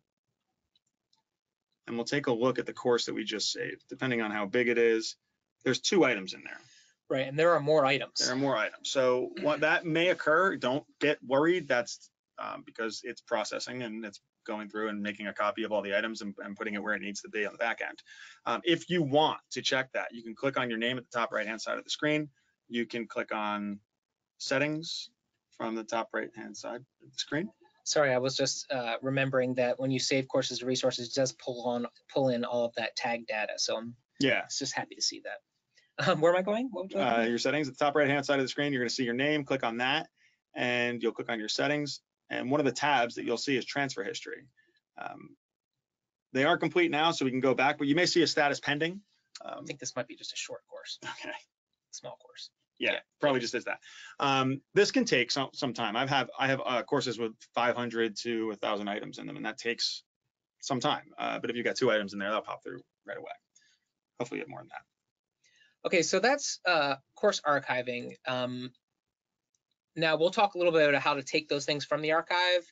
And we'll take a look at the course that we just saved. Depending on how big it is, there's 2 items in there. Right, and there are more items. There are more items. So what that may occur, don't get worried. That's because it's processing and it's going through and making a copy of all the items and putting it where it needs to be on the back end. If you want to check that, you can click on your name at the top right-hand side of the screen. You can click on settings from the top right-hand side of the screen. Sorry, I was just remembering that when you save courses to resources, it does pull in all of that tag data. So I'm just happy to see that. Where am I going? Your settings at the top right-hand side of the screen. You're going to see your name. Click on that, and you'll click on your settings. And one of the tabs that you'll see is transfer history. They are complete now, so we can go back, but you may see a status pending. I think this might be just a short course. Okay. Small course. Yeah, probably just is that. This can take some time. I have courses with 500 to 1,000 items in them, and that takes some time. But if you've got 2 items in there, they'll pop through right away. Hopefully you have more than that. Okay, so that's course archiving. Now we'll talk a little bit about how to take those things from the archive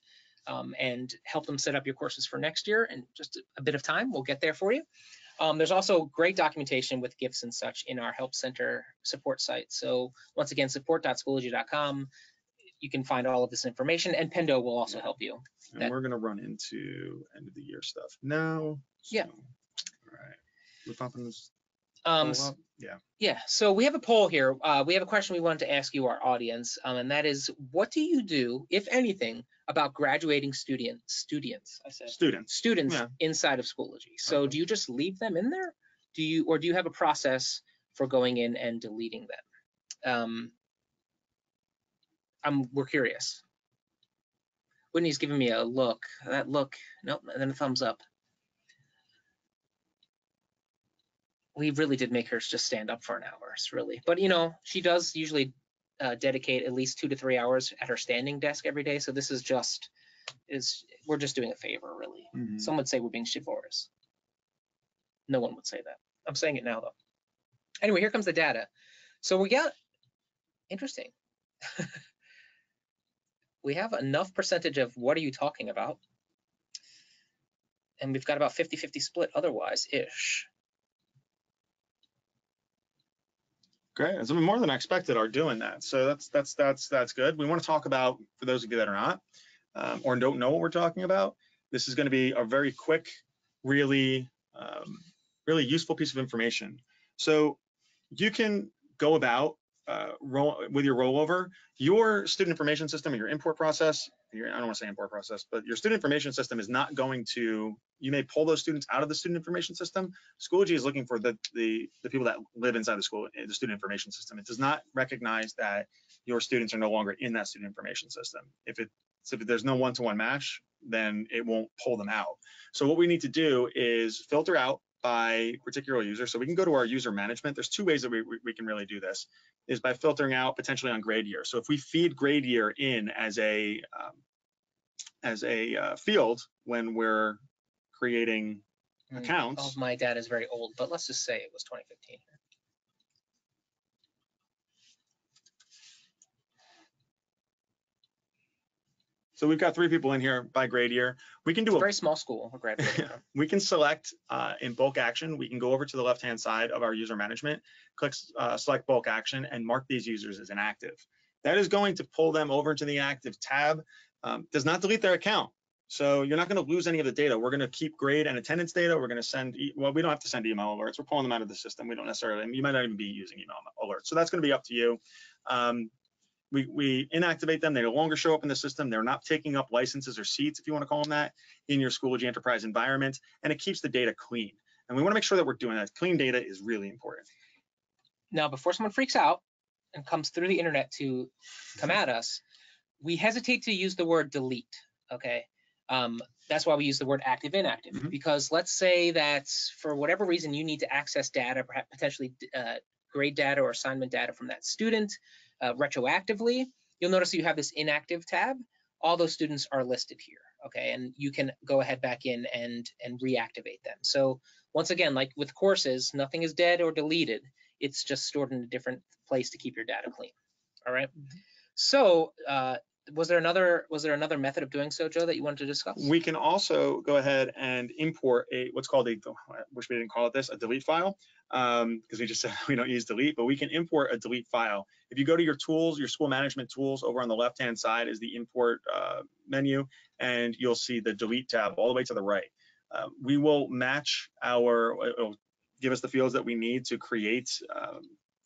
and help them set up your courses for next year in just a bit of time. We'll get there for you. There's also great documentation with GIFs and such in our Help Center support site. So once again, support.schoology.com. You can find all of this information, and Pendo will also help you. And we're going to run into end of the year stuff now. So, yeah. All right. We're popping this. Yeah. So we have a poll here. We have a question we wanted to ask you, our audience, and that is, what do you do, if anything, about graduating students inside of Schoology? So do you just leave them in there? Do you have a process for going in and deleting them? We're curious. Whitney's giving me a look. That look, nope, and then a thumbs up. We really did make her just stand up for an hour, really. But you know, she does usually dedicate at least 2 to 3 hours at her standing desk every day. So this is we're just doing a favor, really. Mm-hmm. Some would say we're being chivalrous. No one would say that. I'm saying it now, though. Anyway, here comes the data. So we got, interesting. We have enough percentage of what are you talking about? And we've got about 50-50 split otherwise-ish. Great. I mean, more than I expected are doing that. So that's good. We want to talk about, for those of you that are not or don't know what we're talking about, this is going to be a very quick, really useful piece of information. So you can go about with your rollover, your student information system, or your import process. I don't want to say import process, but your student information system is not going to. You may pull those students out of the student information system. Schoology is looking for the people that live inside the student information system. It does not recognize that your students are no longer in that student information system. If there's no one-to-one match, then it won't pull them out. So what we need to do is filter out by particular user. So we can go to our user management. There's 2 ways that we can really do this, is by filtering out potentially on grade year. So if we feed grade year in as a field when we're creating accounts. All of my data is very old, but let's just say it was 2015 here. So we've got 3 people in here by grade year. We can do It's a very small school. A graduate. we can select in bulk action. We can go over to the left-hand side of our user management, click select bulk action, and mark these users as inactive. That is going to pull them over into the active tab. Does not delete their account. So you're not going to lose any of the data. We're going to keep grade and attendance data. We're going to send, well, we don't have to send email alerts. We're pulling them out of the system. We don't necessarily, you might not even be using email alerts. So that's going to be up to you. We inactivate them. They no longer show up in the system. They're not taking up licenses or seats, if you want to call them that, in your Schoology enterprise environment, and it keeps the data clean. And we want to make sure that we're doing that. Clean data is really important. Now, before someone freaks out and comes through the internet to come at us, we hesitate to use the word delete, okay? That's why we use the word active inactive, because let's say that for whatever reason you need to access data, perhaps potentially grade data or assignment data from that student retroactively. You'll notice you have this inactive tab. All those students are listed here, okay? And you can go ahead back in and reactivate them. So once again, like with courses, nothing is dead or deleted. It's just stored in a different place to keep your data clean. All right. So was there another method of doing so, Joe, that you wanted to discuss? We can also go ahead and import what's called I wish we didn't call it this, a delete file, because we just said we don't use delete, but we can import a delete file. If you go to your tools, your school management tools, over on the left-hand side is the import menu, and you'll see the delete tab all the way to the right. We will match it'll give us the fields that we need to create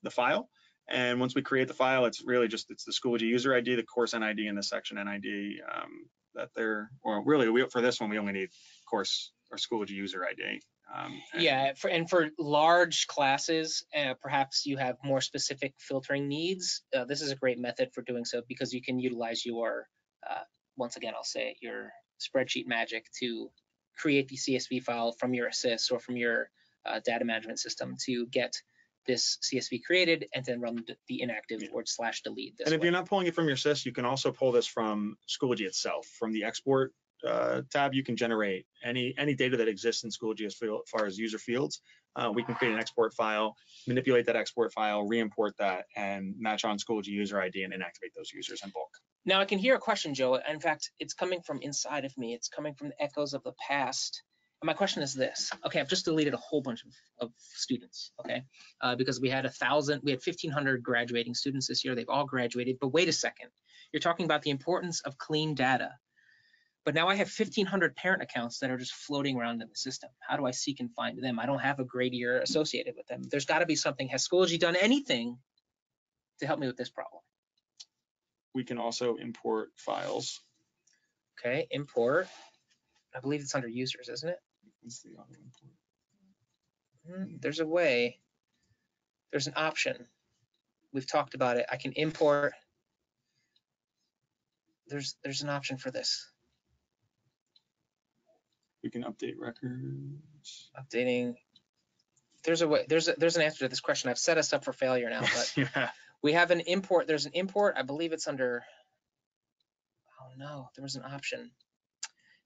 the file. And once we create the file, it's really just, it's the Schoology user ID, the course NID, and the section NID that they're, well, really, for this one, we only need course or Schoology user ID. Yeah, for large classes, perhaps you have more specific filtering needs. This is a great method for doing so, because you can utilize your, once again, I'll say it, your spreadsheet magic to create the CSV file from your assist or from your data management system to get this CSV created and then run the inactive or /delete. And if you're not pulling it from your sys, you can also pull this from Schoology itself. From the export tab, you can generate any data that exists in Schoology as far as user fields. We can create an export file, manipulate that export file, re-import that, and match on Schoology user ID and inactivate those users in bulk. Now I can hear a question, Joe. In fact, it's coming from inside of me. It's coming from the echoes of the past. And my question is this. Okay, I've just deleted a whole bunch of students, okay? Because we had 1,500 graduating students this year. They've all graduated, but wait a second. You're talking about the importance of clean data. But now I have 1,500 parent accounts that are just floating around in the system. How do I seek and find them? I don't have a grade year associated with them. There's gotta be something. Has Schoology done anything to help me with this problem? We can also import files. Okay, import. I believe it's under users, isn't it? Let's see, auto import. There's a way. There's an option. We've talked about it. I can import. There's an option for this. We can update records. Updating. There's a way. There's an answer to this question. I've set us up for failure now, but Yeah. We have an import. There's an import. I believe it's under. Oh no, there was an option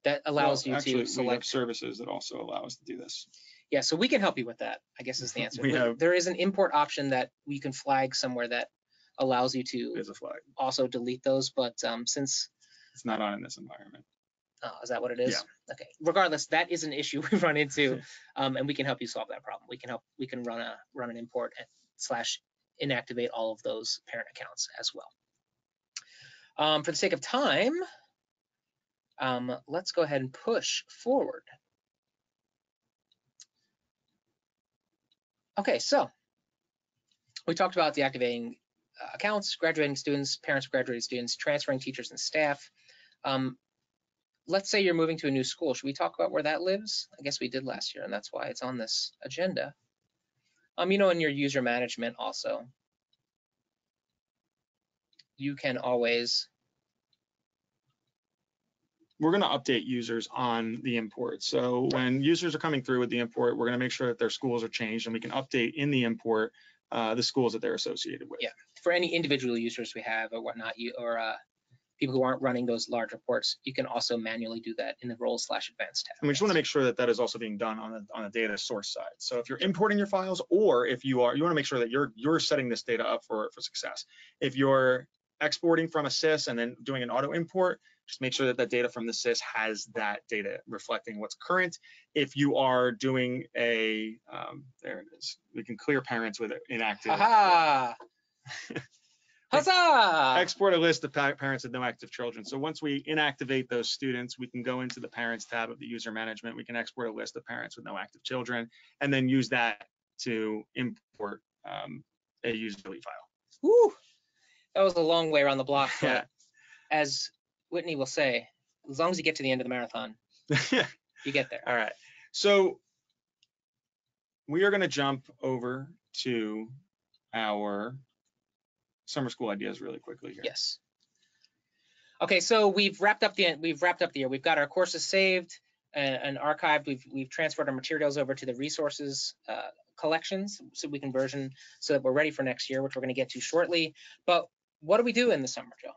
that allows you to select. We have services that also allow us to do this. Yeah, so we can help you with that, I guess is the answer. There is an import option that we can flag somewhere that allows you to also delete those, but since it's not on in this environment. Oh, is that what it is? Yeah. Okay. Regardless, that is an issue we run into, and we can help you solve that problem. We can run an import / inactivate all of those parent accounts as well. For the sake of time, let's go ahead and push forward. Okay, so we talked about deactivating accounts, graduating students, parents of graduating students, transferring teachers and staff. Let's say you're moving to a new school. Should we talk about where that lives? I guess we did last year, and that's why it's on this agenda. You know, in your user management also, you can always. We're going to update users on the import. So when users are coming through with the import, we're going to make sure that their schools are changed, and we can update in the import the schools that they're associated with. Yeah, for any individual users we have or whatnot, people who aren't running those large reports, you can also manually do that in the roles/advanced tab. And we just want to make sure that that is also being done on the data source side. So if you're importing your files, or if you want to make sure that you're setting this data up for success. If you're exporting from a sys and then doing an auto import, just make sure that that data from the SIS has that data reflecting what's current. If you are doing a, there it is, we can clear parents with inactive. Haha! Huzzah! Export a list of parents with no active children. So once we inactivate those students, we can go into the parents tab of the user management. We can export a list of parents with no active children, and then use that to import a usability file. Woo! That was a long way around the block, but Yeah. as Whitney will say, as long as you get to the end of the marathon, you get there. All right. So we are going to jump over to our summer school ideas really quickly here. Yes. Okay, so we've wrapped up the year. We've got our courses saved and archived. We've transferred our materials over to the resources collections, so we can version so that we're ready for next year, which we're going to get to shortly. But what do we do in the summer, Joe?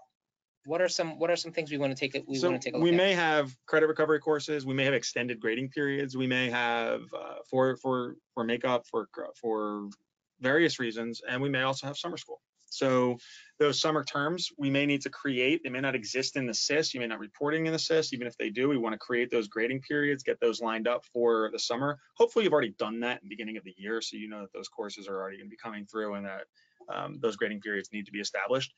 What are some things we want to take? We want to take a look at. We may have credit recovery courses. We may have extended grading periods. We may have for makeup for various reasons, and we may also have summer school. So those summer terms we may need to create. They may not exist in the SIS. You may not reporting in the SIS. Even if they do, we want to create those grading periods, get those lined up for the summer. Hopefully you've already done that in the beginning of the year, so you know that those courses are already going to be coming through and that those grading periods need to be established.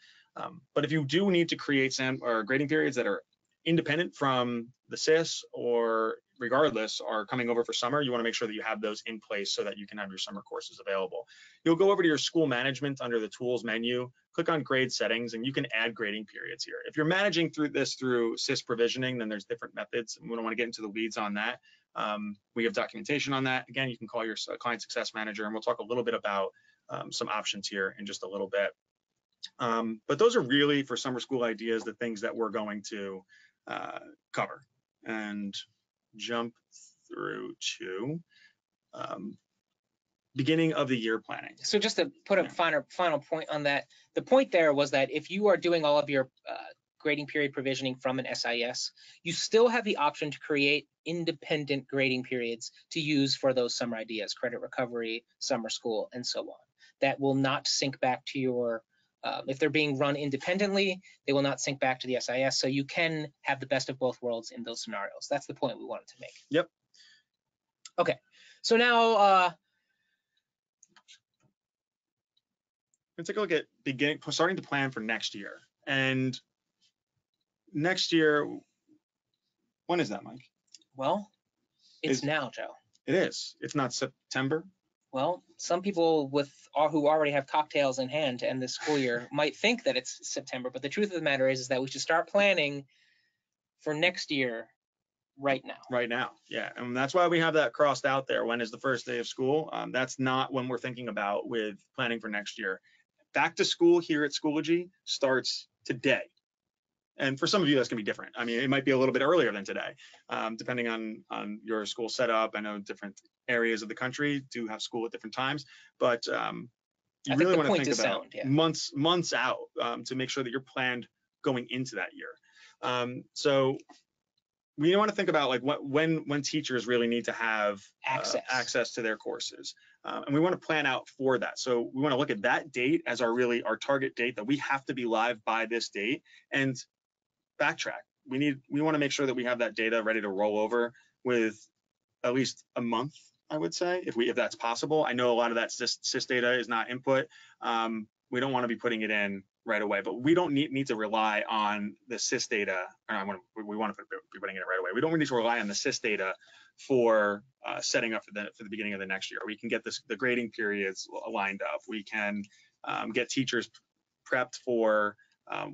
But if you do need to create grading periods that are independent from the SIS or regardless are coming over for summer, you want to make sure that you have those in place so that you can have your summer courses available. You'll go over to your school management under the tools menu, click on grade settings, and you can add grading periods here. If you're managing through SIS provisioning, then there's different methods. We don't want to get into the weeds on that. We have documentation on that. Again, you can call your client success manager, and we'll talk a little bit about some options here in just a little bit. But those are really for summer school ideas, the things that we're going to cover and jump through to beginning of the year planning. So just to put a final point on that, the point there was that if you are doing all of your grading period provisioning from an SIS, you still have the option to create independent grading periods to use for those summer ideas, credit recovery, summer school, and so on. That will not sync back to your if they're being run independently, they will not sync back to the SIS. So you can have the best of both worlds in those scenarios. That's the point we wanted to make. Yep. Okay. So now let's take a look at starting to plan for next year. And next year, when is that, Mike? Well, it's now, Joe. It is. It's not September. Well, some people who already have cocktails in hand to end this school year might think that it's September, but the truth of the matter is that we should start planning for next year right now. Right now, yeah, and that's why we have that crossed out there. When is the first day of school? That's not when we're thinking about with planning for next year. Back to school here at Schoology starts today. And for some of you, that's going to be different. I mean, it might be a little bit earlier than today, depending on your school setup. I know different areas of the country do have school at different times, but you really want to think about months out to make sure that you're planned going into that year. So we want to think about like when teachers really need to have access to their courses, and we want to plan out for that. So we want to look at that date as our target date, that we have to be live by this date, and backtrack. We want to make sure that we have that data ready to roll over with at least a month, I would say, if that's possible. I know a lot of that SIS data is not input. We don't want to be putting it in right away, but we don't need to rely on the SIS data. We want to be putting it in right away. We don't need to rely on the SIS data for setting up for the beginning of the next year. We can get the grading periods lined up. We can get teachers prepped for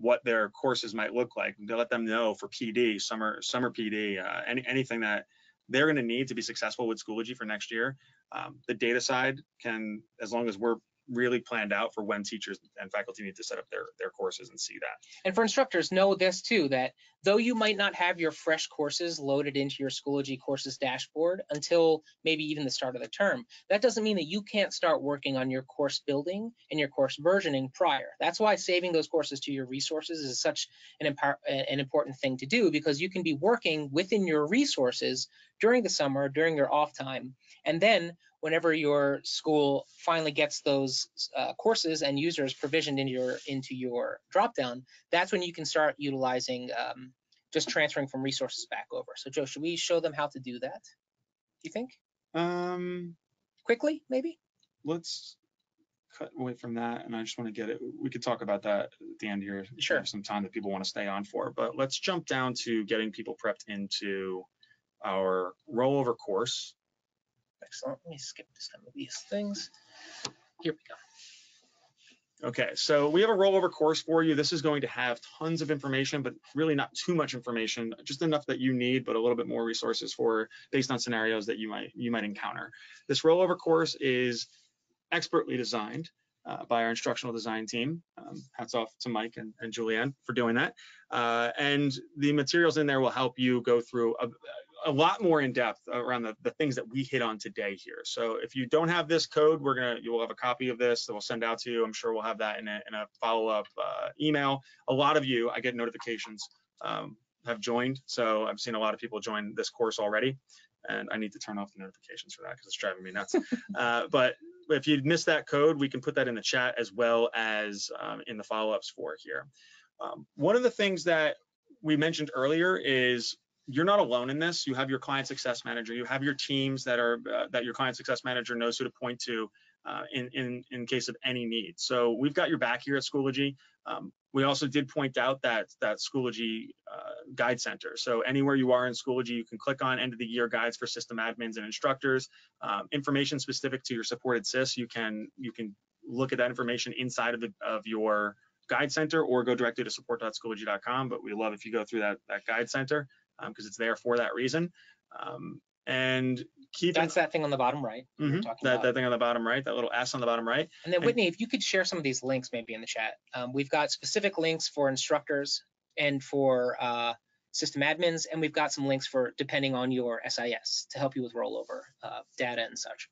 what their courses might look like, to let them know for PD, summer PD, anything that they're going to need to be successful with Schoology for next year. The data side can, as long as we're really planned out for when teachers and faculty need to set up their courses and see that. And for instructors, know this too, that though you might not have your fresh courses loaded into your Schoology courses dashboard until maybe even the start of the term, that doesn't mean that you can't start working on your course building and your course versioning prior. That's why saving those courses to your resources is such an important thing to do, because you can be working within your resources during the summer, during your off time, and then whenever your school finally gets those courses and users provisioned into your dropdown, that's when you can start utilizing just transferring from resources back over. So Joe, should we show them how to do that? Do you think? Quickly, maybe? Let's cut away from that, and I just want to get it. We could talk about that at the end here. Sure. Have some time that people want to stay on for, but let's jump down to getting people prepped into our rollover course. Excellent. Let me skip some of these things. Here we go. Okay, so we have a rollover course for you. This is going to have tons of information, but really not too much information, just enough that you need, but a little bit more resources for based on scenarios that you might encounter. This rollover course is expertly designed by our instructional design team. Hats off to Mike and Julianne for doing that. And the materials in there will help you go through a lot more in depth around the things that we hit on today here. So if you don't have this code, you will have a copy of this that we'll send out to you. I'm sure we'll have that in a follow-up email. A lot of you, I get notifications, have joined. So I've seen a lot of people join this course already, and I need to turn off the notifications for that because it's driving me nuts. But if you missed that code, we can put that in the chat as well as in the follow-ups for here. One of the things that we mentioned earlier is you're not alone in this. You have your client success manager. You have your teams that are that your client success manager knows who to point to in case of any need. So we've got your back here at Schoology. We also did point out that Schoology Guide Center. So anywhere you are in Schoology, you can click on end of the year guides for system admins and instructors. Information specific to your supported SIS, you can look at that information inside of your Guide Center or go directly to support.schoology.com. But we love if you go through that Guide Center because it's there for that reason. And that's that thing on the bottom right. That thing on the bottom right, that little S on the bottom right. And then Whitney, if you could share some of these links maybe in the chat. We've got specific links for instructors and for system admins, and we've got some links for depending on your SIS to help you with rollover data and such.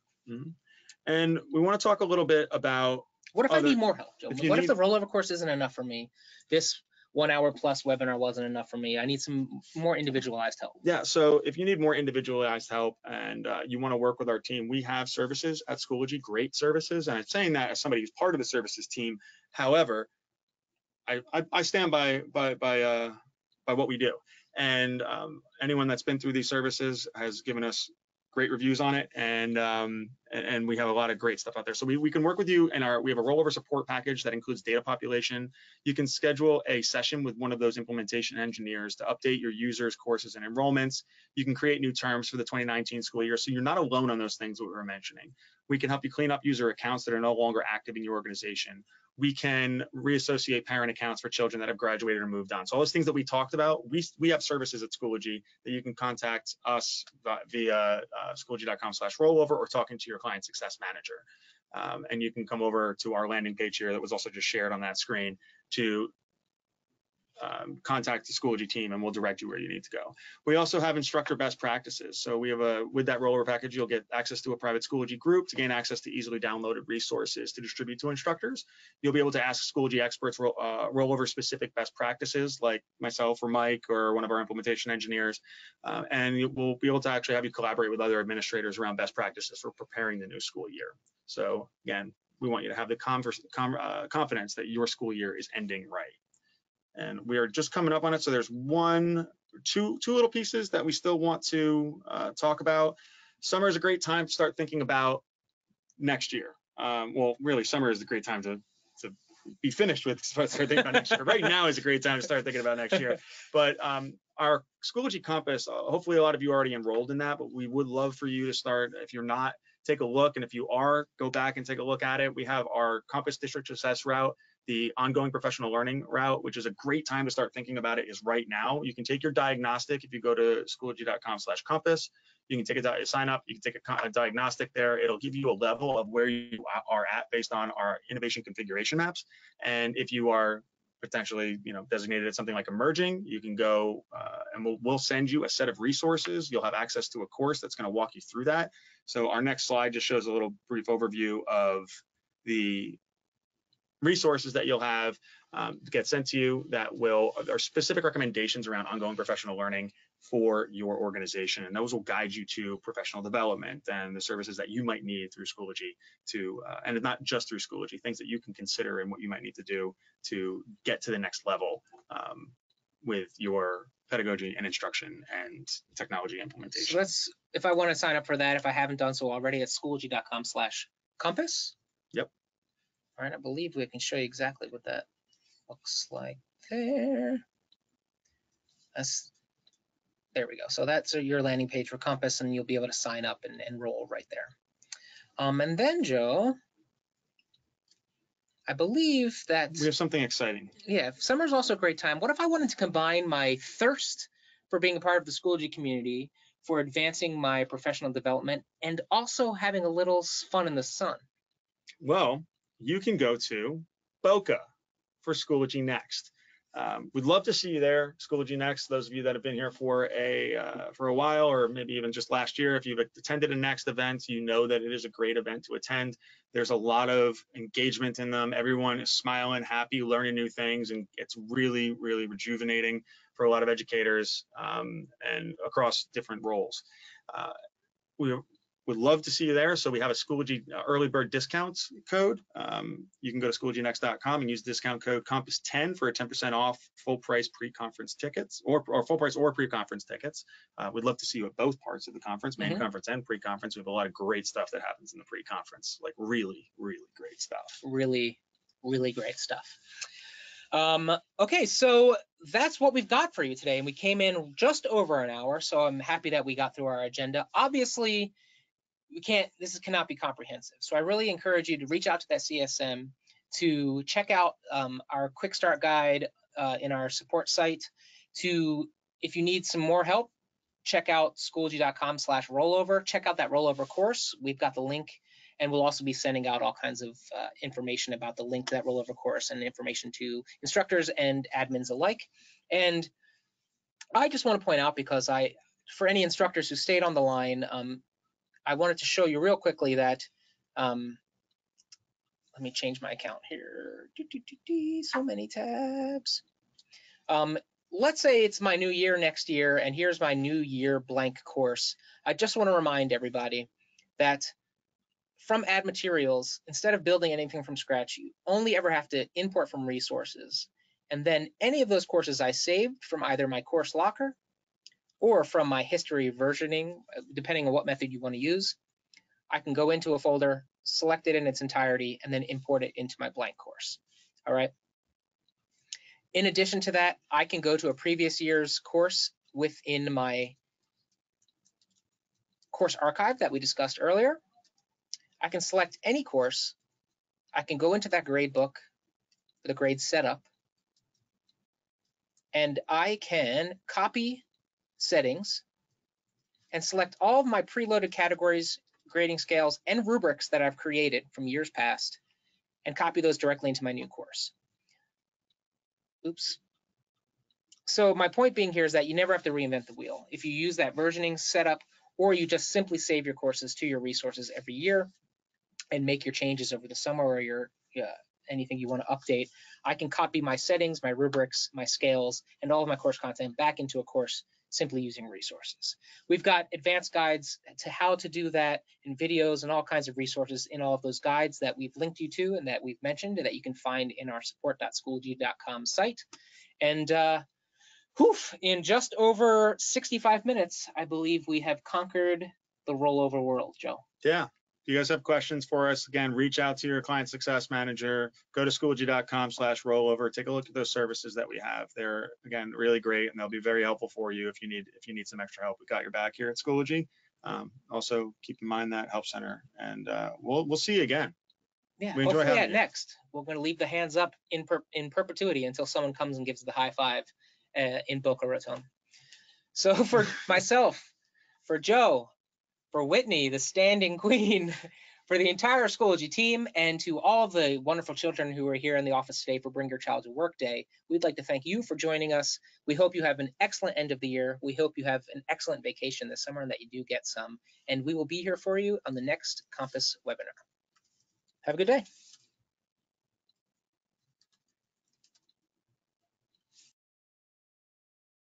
And we want to talk a little bit about what if I need more help, Joe? If the rollover course isn't enough for me? This 1 hour plus webinar wasn't enough for me. I need some more individualized help. Yeah, so if you need more individualized help and you want to work with our team, we have services at Schoology, great services. And I'm saying that as somebody who's part of the services team. However, I stand by what we do. And anyone that's been through these services has given us great reviews on it, and we have a lot of great stuff out there. So we can work with you, and we have a rollover support package that includes data population. You can schedule a session with one of those implementation engineers to update your users, courses, and enrollments. You can create new terms for the 2019 school year, so you're not alone on those things that we were mentioning. We can help you clean up user accounts that are no longer active in your organization. We can reassociate parent accounts for children that have graduated or moved on. So all those things that we talked about, we have services at Schoology that you can contact us via schoology.com/rollover or talking to your client success manager. And you can come over to our landing page here that was also just shared on that screen to contact the Schoology team, and we'll direct you where you need to go. We also have instructor best practices. So we have with that rollover package, you'll get access to a private Schoology group to gain access to easily downloaded resources to distribute to instructors. You'll be able to ask Schoology experts rollover specific best practices like myself or Mike or one of our implementation engineers. And we'll be able to actually have you collaborate with other administrators around best practices for preparing the new school year. So again, we want you to have the confidence that your school year is ending right. And we are just coming up on it. So there's two little pieces that we still want to talk about. Summer is a great time to start thinking about next year. Well, really, summer is a great time to be finished with, start thinking about next year. Right now is a great time to start thinking about next year. But our Schoology Compass, hopefully a lot of you are already enrolled in that, but we would love for you to start. If you're not, take a look. And if you are, go back and take a look at it. We have our Compass District Assess route, the ongoing professional learning route, which is a great time to start thinking about it, is right now. You can take your diagnostic if you go to schoology.com/compass. You can take sign up, you can take a diagnostic there. It'll give you a level of where you are at based on our innovation configuration maps. And if you are potentially designated as something like emerging, you can go and we'll send you a set of resources. You'll have access to a course that's going to walk you through that. So our next slide just shows a little brief overview of the resources that you'll have get sent to you that are specific recommendations around ongoing professional learning for your organization. And those will guide you to professional development and the services that you might need through Schoology and not just through Schoology, things that you can consider and what you might need to do to get to the next level with your pedagogy and instruction and technology So implementation. let's, if I want to sign up for that, if I haven't done so already, it's schoology.com/compass. Yep. All right, I believe we can show you exactly what that looks like there. There we go. So that's your landing page for Compass, and you'll be able to sign up and enroll right there. And then, Joe, I believe that We have something exciting. yeah, summer's also a great time. What if I wanted to combine my thirst for being a part of the Schoology community, for advancing my professional development, and also having a little fun in the sun? Well, you can go to Boca for Schoology Next. We'd love to see you there, Schoology Next. Those of you that have been here for a while, or maybe even just last year, if you've attended a Next event, you know that it is a great event to attend. There's a lot of engagement in them. Everyone is smiling, happy, learning new things, and it's really, really rejuvenating for a lot of educators and across different roles. We would love to see you there. So we have a Schoology early bird discounts code. You can go to schoologynext.com and use discount code Compass10 for a 10% off full price pre-conference tickets, or full price or pre-conference tickets. We'd love to see you at both parts of the conference, main conference and pre-conference. We have a lot of great stuff that happens in the pre-conference, like really, really great stuff. Really, really great stuff. Okay, so that's what we've got for you today, and we came in just over an hour, so I'm happy that we got through our agenda. Obviously, this cannot be comprehensive, so I really encourage you to reach out to that CSM, to check out our quick start guide in our support site. If you need some more help, check out schoology.com/rollover. Check out that rollover course. We've got the link, and we'll also be sending out all kinds of information about the link to that rollover course and information to instructors and admins alike. And I just want to point out, because for any instructors who stayed on the line, I wanted to show you real quickly that, let me change my account here. So many tabs. Let's say it's my new year next year, and here's my new year blank course. I just want to remind everybody that from Add Materials, instead of building anything from scratch, you only ever have to import from resources. And then any of those courses I saved from either my course locker or from my history versioning, depending on what method you want to use, I can go into a folder, select it in its entirety, and then import it into my blank course. All right. In addition to that, I can go to a previous year's course within my course archive that we discussed earlier. I can select any course. I can go into that grade book, the grade setup, and I can copy settings and select all of my preloaded categories, grading scales, and rubrics that I've created from years past, and copy those directly into my new course. Oops. So my point being here is that you never have to reinvent the wheel. If you use that versioning setup, or you just simply save your courses to your resources every year and make your changes over the summer, or anything you want to update, I can copy my settings, my rubrics, my scales, and all of my course content back into a course simply using resources. We've got advanced guides to how to do that, and videos and all kinds of resources in all of those guides that we've linked you to and that we've mentioned, and that you can find in our support.schoology.com site. And in just over 65 minutes, I believe we have conquered the rollover world, Joe. Yeah. If you guys have questions for us, again, reach out to your client success manager, go to schoology.com/rollover, take a look at those services that we have. They're, again, really great, and they'll be very helpful for you if you need some extra help. We got your back here at Schoology. Also, keep in mind that help center, and we'll see you again. Yeah, we enjoy hopefully having at you. Next, we're going to leave the hands up in perpetuity until someone comes and gives the high five in Boca Raton. So for myself, for Joe, for Whitney, the standing queen, for the entire Schoology team, and to all the wonderful children who are here in the office today for Bring Your Child to Work Day, we'd like to thank you for joining us. We hope you have an excellent end of the year. We hope you have an excellent vacation this summer and that you do get some. And we will be here for you on the next Compass webinar. Have a good day.